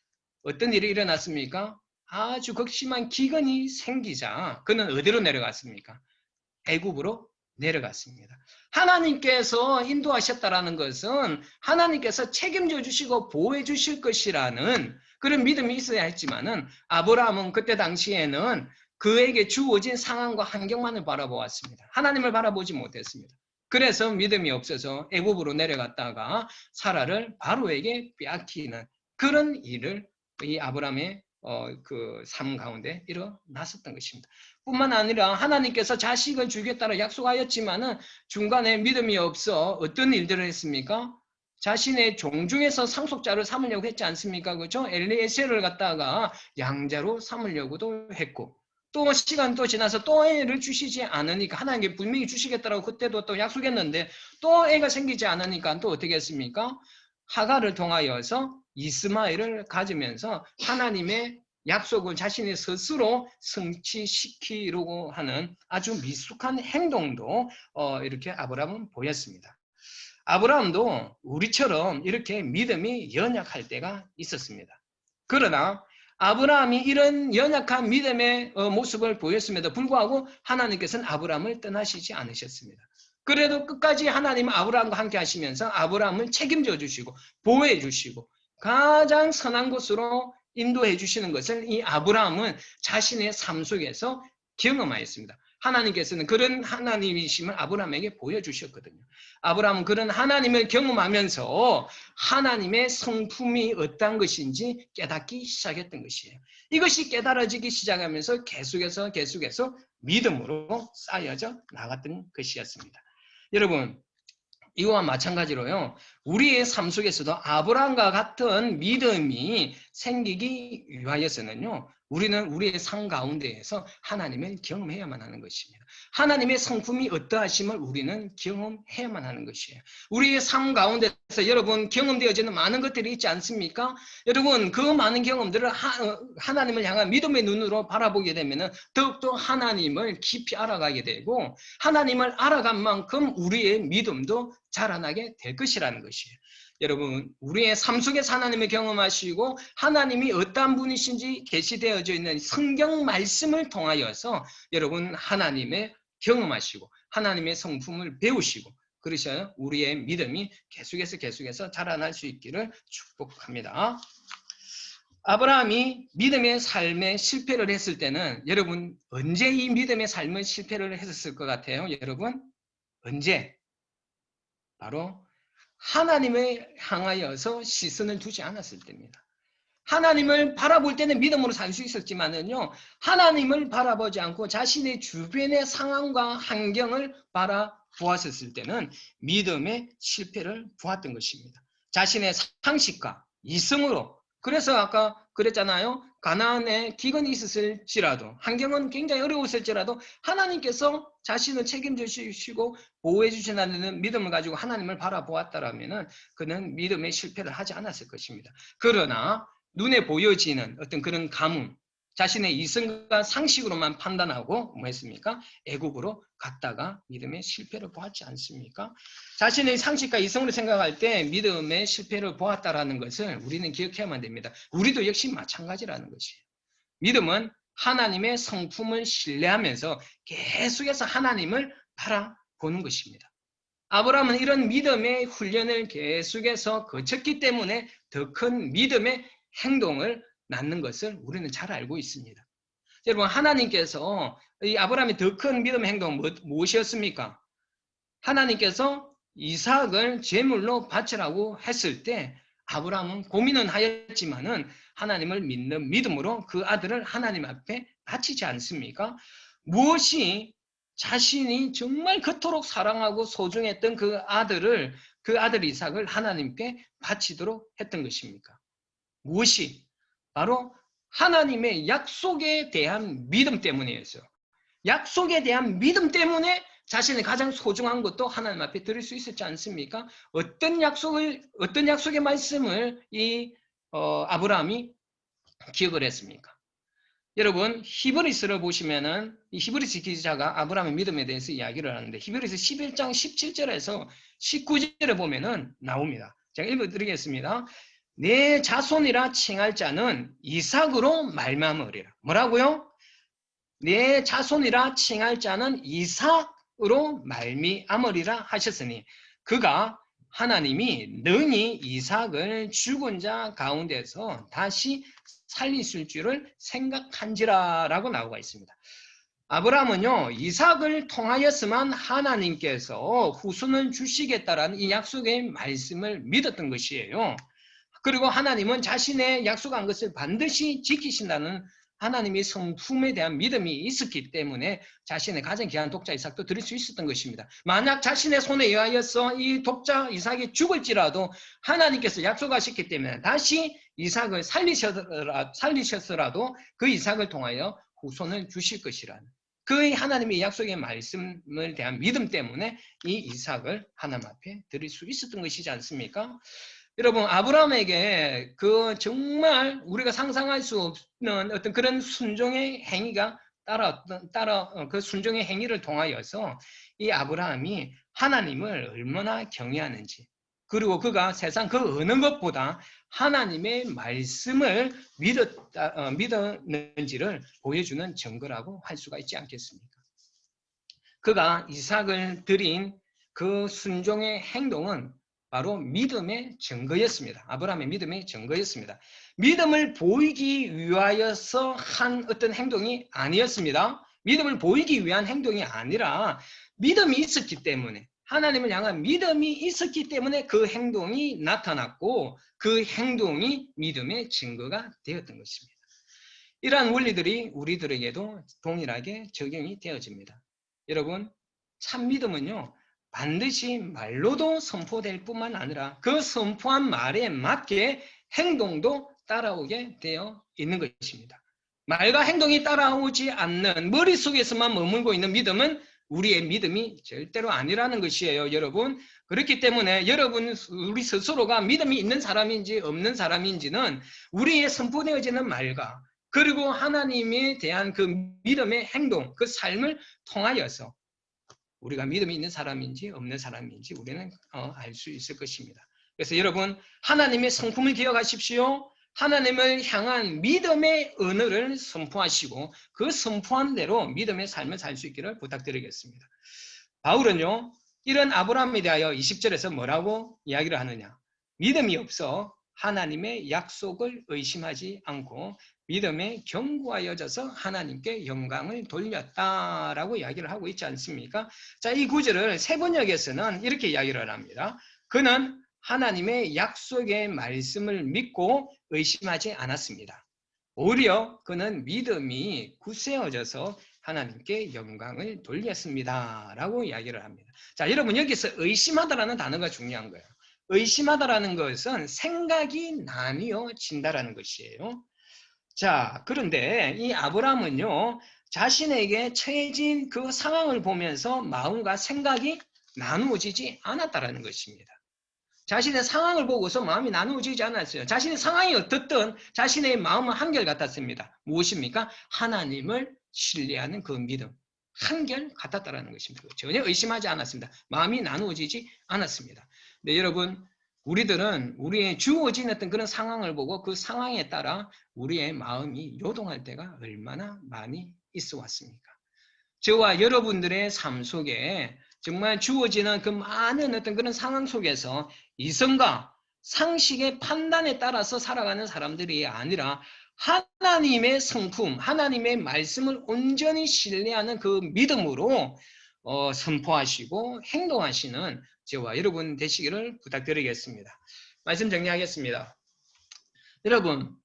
어떤 일이 일어났습니까? 아주 극심한 기근이 생기자 그는 어디로 내려갔습니까? 애굽으로 내려갔습니다. 하나님께서 인도하셨다라는 것은 하나님께서 책임져 주시고 보호해 주실 것이라는 그런 믿음이 있어야 했지만은 아브라함은 그때 당시에는 그에게 주어진 상황과 환경만을 바라보았습니다. 하나님을 바라보지 못했습니다. 그래서 믿음이 없어서 애굽으로 내려갔다가 사라를 바로에게 빼앗기는 그런 일을 이 아브라함의 그 삶 가운데 일어났었던 것입니다. 뿐만 아니라 하나님께서 자식을 주겠다고 약속하였지만은 중간에 믿음이 없어 어떤 일들을 했습니까? 자신의 종 중에서 상속자를 삼으려고 했지 않습니까? 그렇죠? 엘리에셀을 갖다가 양자로 삼으려고도 했고 또 시간 또 지나서 또 애를 주시지 않으니까 하나님께 분명히 주시겠다고 그때도 또 약속했는데 또 애가 생기지 않으니까 또 어떻게 했습니까? 하가를 통하여서 이스마엘을 가지면서 하나님의 약속을 자신의 스스로 성취시키려고 하는 아주 미숙한 행동도 이렇게 아브라함은 보였습니다. 아브라함도 우리처럼 이렇게 믿음이 연약할 때가 있었습니다. 그러나 아브라함이 이런 연약한 믿음의 모습을 보였음에도 불구하고 하나님께서는 아브라함을 떠나시지 않으셨습니다. 그래도 끝까지 하나님은 아브라함과 함께 하시면서 아브라함을 책임져 주시고 보호해 주시고 가장 선한 곳으로 인도해 주시는 것을 이 아브라함은 자신의 삶 속에서 경험하였습니다. 하나님께서는 그런 하나님이심을 아브라함에게 보여주셨거든요. 아브라함은 그런 하나님을 경험하면서 하나님의 성품이 어떤 것인지 깨닫기 시작했던 것이에요. 이것이 깨달아지기 시작하면서 계속해서 믿음으로 쌓여져 나갔던 것이었습니다. 여러분, 이와 마찬가지로요. 우리의 삶 속에서도 아브라함과 같은 믿음이 생기기 위하여서는요. 우리는 우리의 삶 가운데에서 하나님을 경험해야만 하는 것입니다. 하나님의 성품이 어떠하심을 우리는 경험해야만 하는 것이에요. 우리의 삶 가운데서 여러분 경험되어지는 많은 것들이 있지 않습니까? 여러분 그 많은 경험들을 하나님을 향한 믿음의 눈으로 바라보게 되면 더욱더 하나님을 깊이 알아가게 되고 하나님을 알아간 만큼 우리의 믿음도 자라나게 될 것이라는 것이에요. 여러분 우리의 삶 속에서 하나님을 경험하시고 하나님이 어떠한 분이신지 계시되어져 있는 성경 말씀을 통하여서 여러분 하나님의 경험하시고 하나님의 성품을 배우시고 그러셔야 우리의 믿음이 계속해서 자라날 수 있기를 축복합니다. 아브라함이 믿음의 삶에 실패를 했을 때는 여러분 언제 이 믿음의 삶을 실패를 했을 것 같아요? 여러분 언제? 바로 하나님을 향하여서 시선을 두지 않았을 때입니다. 하나님을 바라볼 때는 믿음으로 살 수 있었지만은요, 하나님을 바라보지 않고 자신의 주변의 상황과 환경을 바라보았을 때는 믿음의 실패를 보았던 것입니다. 자신의 상식과 이성으로, 그래서 아까 그랬잖아요. 가나안에 기근이 있었을지라도 환경은 굉장히 어려웠을지라도 하나님께서 자신을 책임져 주시고 보호해 주신다는 믿음을 가지고 하나님을 바라보았다라면 그는 믿음의 실패를 하지 않았을 것입니다. 그러나 눈에 보여지는 어떤 그런 가뭄, 자신의 이성과 상식으로만 판단하고 뭐 했습니까? 애국으로 갔다가 믿음의 실패를 보았지 않습니까? 자신의 상식과 이성으로 생각할 때 믿음의 실패를 보았다라는 것을 우리는 기억해야만 됩니다. 우리도 역시 마찬가지라는 것이에요. 믿음은 하나님의 성품을 신뢰하면서 계속해서 하나님을 바라보는 것입니다. 아브라함은 이런 믿음의 훈련을 계속해서 거쳤기 때문에 더 큰 믿음의 행동을 낳는 것을 우리는 잘 알고 있습니다. 여러분 하나님께서 이 아브라함의 더 큰 믿음의 행동은 무엇이었습니까? 하나님께서 이삭을 제물로 바치라고 했을 때 아브라함은 고민은 하였지만은 하나님을 믿는 믿음으로 그 아들을 하나님 앞에 바치지 않습니까? 무엇이 자신이 정말 그토록 사랑하고 소중했던 그 아들을 그 아들 이삭을 하나님께 바치도록 했던 것입니까? 무엇이? 바로 하나님의 약속에 대한 믿음 때문이었어요. 약속에 대한 믿음 때문에 자신의 가장 소중한 것도 하나님 앞에 드릴 수 있었지 않습니까? 어떤 약속의 말씀을 이 아브라함이 기억을 했습니까? 여러분, 히브리서를 보시면은 이 히브리서 기자가 아브라함의 믿음에 대해서 이야기를 하는데 히브리서 11장 17절에서 19절에 보면은 나옵니다. 제가 읽어드리겠습니다. 내 자손이라 칭할 자는 이삭으로 말미암으리라. 뭐라고요? 내 자손이라 칭할 자는 이삭으로 말미암으리라 하셨으니 그가 하나님이 능히 이삭을 죽은 자 가운데서 다시 살리실 줄을 생각한지라 라고 나오고 있습니다. 아브라함은요, 이삭을 통하였으면 하나님께서 후손을 주시겠다라는 이 약속의 말씀을 믿었던 것이에요. 그리고 하나님은 자신의 약속한 것을 반드시 지키신다는 하나님의 성품에 대한 믿음이 있었기 때문에 자신의 가장 귀한 독자 이삭도 드릴 수 있었던 것입니다. 만약 자신의 손에 의하여서 이 독자 이삭이 죽을지라도 하나님께서 약속하셨기 때문에 다시 이삭을 살리셨더라도 그 이삭을 통하여 후손을 주실 것이라는 그 하나님의 약속의 말씀을 대한 믿음 때문에 이 이삭을 하나님 앞에 드릴 수 있었던 것이지 않습니까? 여러분, 아브라함에게 그 정말 우리가 상상할 수 없는 어떤 그런 순종의 행위가 그 순종의 행위를 통하여서 이 아브라함이 하나님을 얼마나 경외하는지, 그리고 그가 세상 그 어느 것보다 하나님의 말씀을 믿었는지를 보여주는 증거라고 할 수가 있지 않겠습니까? 그가 이삭을 드린 그 순종의 행동은 바로 믿음의 증거였습니다. 아브라함의 믿음의 증거였습니다. 믿음을 보이기 위하여서 한 어떤 행동이 아니었습니다. 믿음을 보이기 위한 행동이 아니라 믿음이 있었기 때문에, 하나님을 향한 믿음이 있었기 때문에 그 행동이 나타났고 그 행동이 믿음의 증거가 되었던 것입니다. 이러한 원리들이 우리들에게도 동일하게 적용이 되어집니다. 여러분, 참 믿음은요, 반드시 말로도 선포될 뿐만 아니라 그 선포한 말에 맞게 행동도 따라오게 되어 있는 것입니다. 말과 행동이 따라오지 않는 머릿속에서만 머물고 있는 믿음은 우리의 믿음이 절대로 아니라는 것이에요, 여러분. 그렇기 때문에 우리 스스로가 믿음이 있는 사람인지 없는 사람인지는 우리의 선포되어지는 말과 그리고 하나님에 대한 그 믿음의 행동, 그 삶을 통하여서 우리가 믿음이 있는 사람인지 없는 사람인지 우리는 알 수 있을 것입니다. 그래서 여러분, 하나님의 성품을 기억하십시오. 하나님을 향한 믿음의 언어를 선포하시고 그 선포한 대로 믿음의 삶을 살 수 있기를 부탁드리겠습니다. 바울은요, 이런 아브라함에 대하여 20절에서 뭐라고 이야기를 하느냐? 믿음이 없어 하나님의 약속을 의심하지 않고 믿음에 견고하여져서 하나님께 영광을 돌렸다라고 이야기를 하고 있지 않습니까? 자, 이 구절을 세번역에서는 이렇게 이야기를 합니다. 그는 하나님의 약속의 말씀을 믿고 의심하지 않았습니다. 오히려 그는 믿음이 굳세어져서 하나님께 영광을 돌렸습니다 라고 이야기를 합니다. 자, 여러분, 여기서 의심하다라는 단어가 중요한 거예요. 의심하다라는 것은 생각이 나뉘어진다라는 것이에요. 자, 그런데 이 아브라함은요, 자신에게 처해진 그 상황을 보면서 마음과 생각이 나누어지지 않았다라는 것입니다. 자신의 상황을 보고서 마음이 나누어지지 않았어요. 자신의 상황이 어떻든 자신의 마음은 한결같았습니다. 무엇입니까? 하나님을 신뢰하는 그 믿음. 한결같았다라는 것입니다. 전혀 의심하지 않았습니다. 마음이 나누어지지 않았습니다. 네, 여러분, 우리들은 우리의 주어진 어떤 그런 상황을 보고 그 상황에 따라 우리의 마음이 요동할 때가 얼마나 많이 있어 왔습니까? 저와 여러분들의 삶 속에 정말 주어지는 그 많은 어떤 그런 상황 속에서 이성과 상식의 판단에 따라서 살아가는 사람들이 아니라 하나님의 성품, 하나님의 말씀을 온전히 신뢰하는 그 믿음으로 선포하시고 행동하시는 저와 여러분 되시기를 부탁드리겠습니다. 말씀 정리하겠습니다. 여러분,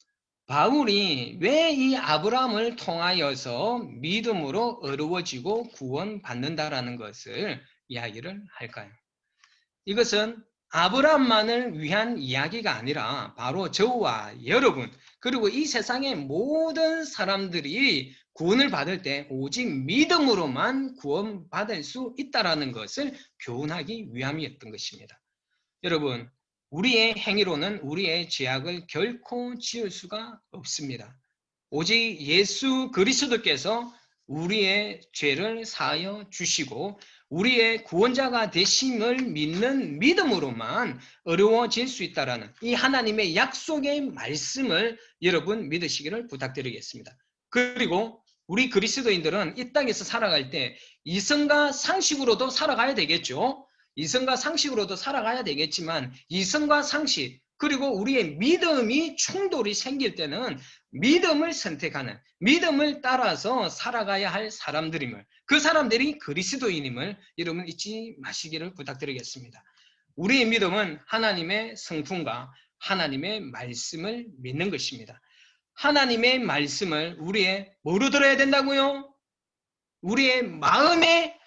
바울이 왜 이 아브라함을 통하여서 믿음으로 어려워지고 구원받는다라는 것을 이야기를 할까요? 이것은 아브라함만을 위한 이야기가 아니라 바로 저와 여러분 그리고 이 세상의 모든 사람들이 구원을 받을 때 오직 믿음으로만 구원받을 수 있다는 것을 교훈하기 위함이었던 것입니다. 여러분, 우리의 행위로는 우리의 죄악을 결코 지을 수가 없습니다. 오직 예수 그리스도께서 우리의 죄를 사하여 주시고 우리의 구원자가 되심을 믿는 믿음으로만 어려워질 수 있다라는 이 하나님의 약속의 말씀을 여러분 믿으시기를 부탁드리겠습니다. 그리고 우리 그리스도인들은 이 땅에서 살아갈 때 이성과 상식으로도 살아가야 되겠죠. 이성과 상식으로도 살아가야 되겠지만 이성과 상식 그리고 우리의 믿음이 충돌이 생길 때는 믿음을 선택하는 믿음을 따라서 살아가야 할 사람들임을 그 사람들이 그리스도인임을 여러분 잊지 마시기를 부탁드리겠습니다. 우리의 믿음은 하나님의 성품과 하나님의 말씀을 믿는 것입니다. 하나님의 말씀을 우리의 뭐로 들어야 된다고요? 우리의 마음의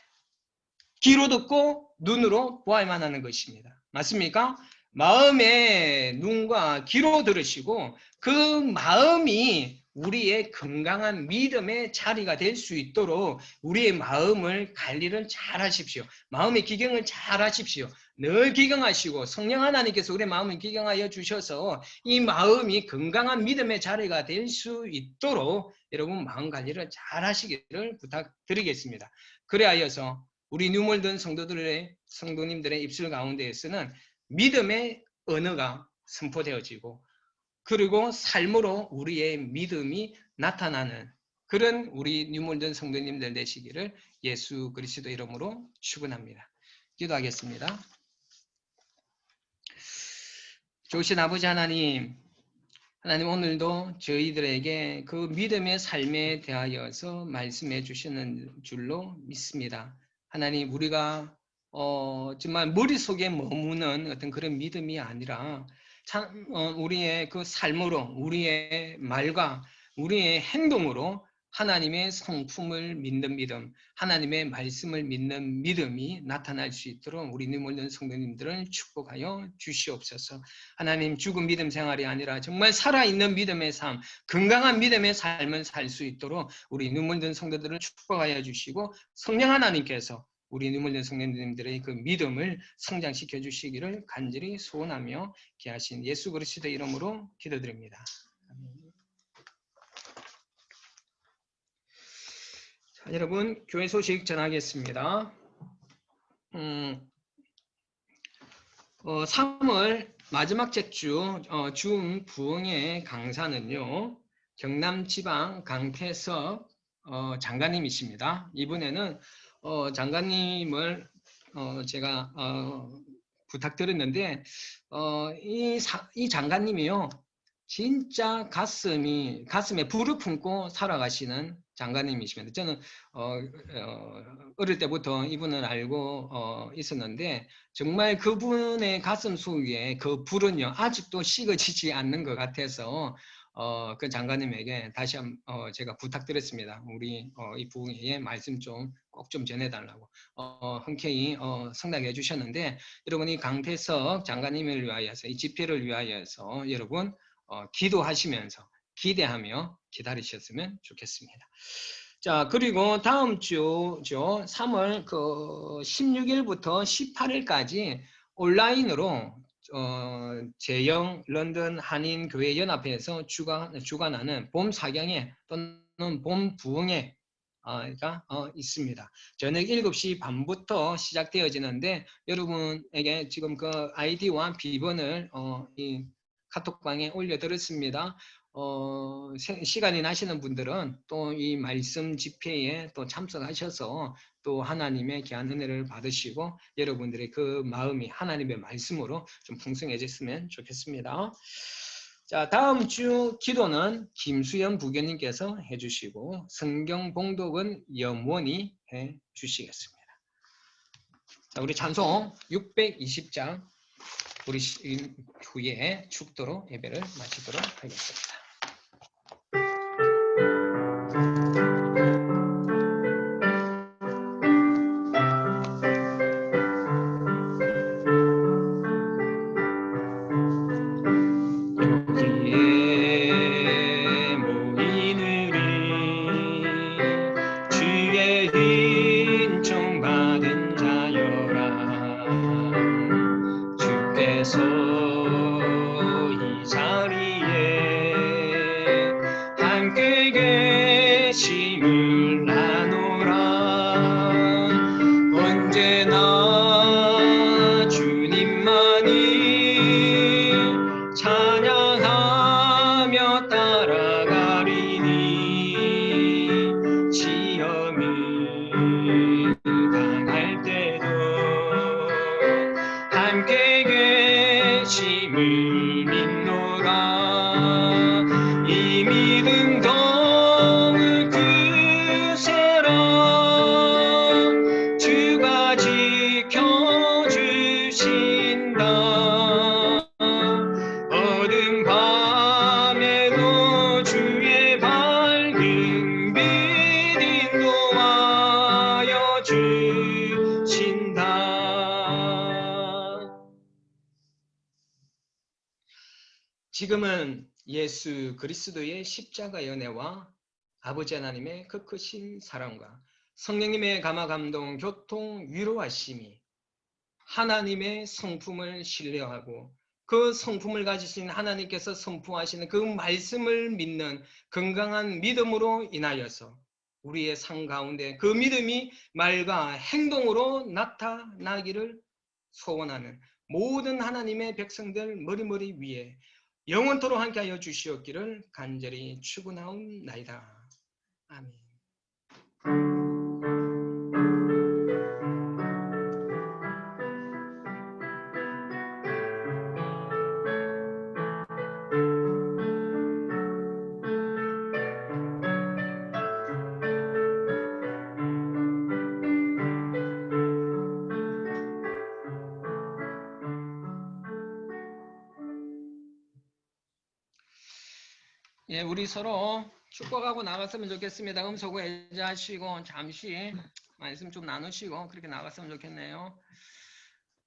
귀로 듣고 눈으로 보아야만 하는 것입니다. 맞습니까? 마음의 눈과 귀로 들으시고 그 마음이 우리의 건강한 믿음의 자리가 될 수 있도록 우리의 마음을 관리를 잘 하십시오. 마음의 기경을 잘 하십시오. 늘 기경하시고 성령 하나님께서 우리의 마음을 기경하여 주셔서 이 마음이 건강한 믿음의 자리가 될 수 있도록 여러분 마음 관리를 잘 하시기를 부탁드리겠습니다. 그래하여서 우리 뉴몰든 성도님들의 입술 가운데에서는 믿음의 언어가 선포되어지고 그리고 삶으로 우리의 믿음이 나타나는 그런 우리 뉴몰든 성도님들 되시기를 예수 그리스도 이름으로 축원합니다. 기도하겠습니다. 좋으신 아버지 하나님, 하나님 오늘도 저희들에게 그 믿음의 삶에 대하여서 말씀해 주시는 줄로 믿습니다. 하나님 우리가 정말 머릿속에 머무는 어떤 그런 믿음이 아니라 참 우리의 그 삶으로 우리의 말과 우리의 행동으로 하나님의 성품을 믿는 믿음, 하나님의 말씀을 믿는 믿음이 나타날 수 있도록 우리 모든 성도님들을 축복하여 주시옵소서. 하나님 죽은 믿음 생활이 아니라 정말 살아있는 믿음의 삶, 건강한 믿음의 삶을 살 수 있도록 우리 모든 성도들을 축복하여 주시고 성령 하나님께서 우리 눈물든 성도님들의 그 믿음을 성장시켜 주시기를 간절히 소원하며 귀하신 예수 그리스도의 이름으로 기도드립니다. 자, 여러분 교회 소식 전하겠습니다. 3월 마지막 주 부흥의 강사는요. 경남지방 강태석 장관님이십니다. 이번에는 장관님을 제가 부탁드렸는데 이 장관님이요 진짜 가슴에 불을 품고 살아가시는 장관님이십니다. 저는 어릴 때부터 이분을 알고 있었는데 정말 그분의 가슴 속에 그 불은요 아직도 식어지지 않는 것 같아서 그 장관님에게 다시 한번 제가 부탁드렸습니다. 우리 이 부흥회에 말씀 좀 꼭 좀 전해달라고 흔쾌히 승낙해 주셨는데 여러분 이 강태석 장관님을 위하여서 이 집회를 위하여서 여러분 기도하시면서 기대하며 기다리셨으면 좋겠습니다. 자 그리고 다음 주죠 3월 16일부터 18일까지 온라인으로 제영 런던 한인교회 연합회에서 주관하는 봄 사경회 또는 봄 부흥회가 있습니다. 저녁 7시 반부터 시작되어지는데 여러분에게 지금 그 아이디와 비번을 이 카톡방에 올려드렸습니다. 시간이 나시는 분들은 또 이 말씀 집회에 또 참석하셔서 또 하나님의 귀한 은혜를 받으시고 여러분들의 그 마음이 하나님의 말씀으로 좀 풍성해졌으면 좋겠습니다. 자, 다음 주 기도는 김수연 부교님께서 해주시고 성경 봉독은 염원이 해주시겠습니다. 자, 우리 찬송 620장 우리 후에 축도로 예배를 마치도록 하겠습니다. 지금은 예수 그리스도의 십자가 연애와 아버지 하나님의 그 크신 사랑과 성령님의 감화 감동 교통 위로하심이 하나님의 성품을 신뢰하고 그 성품을 가지신 하나님께서 선포하시는 그 말씀을 믿는 건강한 믿음으로 인하여서 우리의 삶 가운데 그 믿음이 말과 행동으로 나타나기를 소원하는 모든 하나님의 백성들 머리머리 위에 영원토록 함께하여 주시옵기를 간절히 축원하옵나이다. 아멘. 예, 우리 서로 축복하고 나갔으면 좋겠습니다. 음소거 해제하시고 잠시 말씀 좀 나누시고 그렇게 나갔으면 좋겠네요.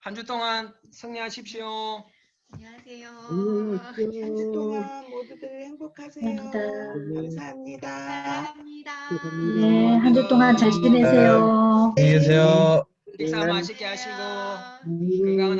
한 주 동안 승리하십시오. 안녕하세요. 한 주 동안 모두들 행복하세요. 감사합니다. 감사합니다. 네, 한 주 동안 잘 지내세요. 안녕히 계세요. 식사 맛있게 하시고 건강한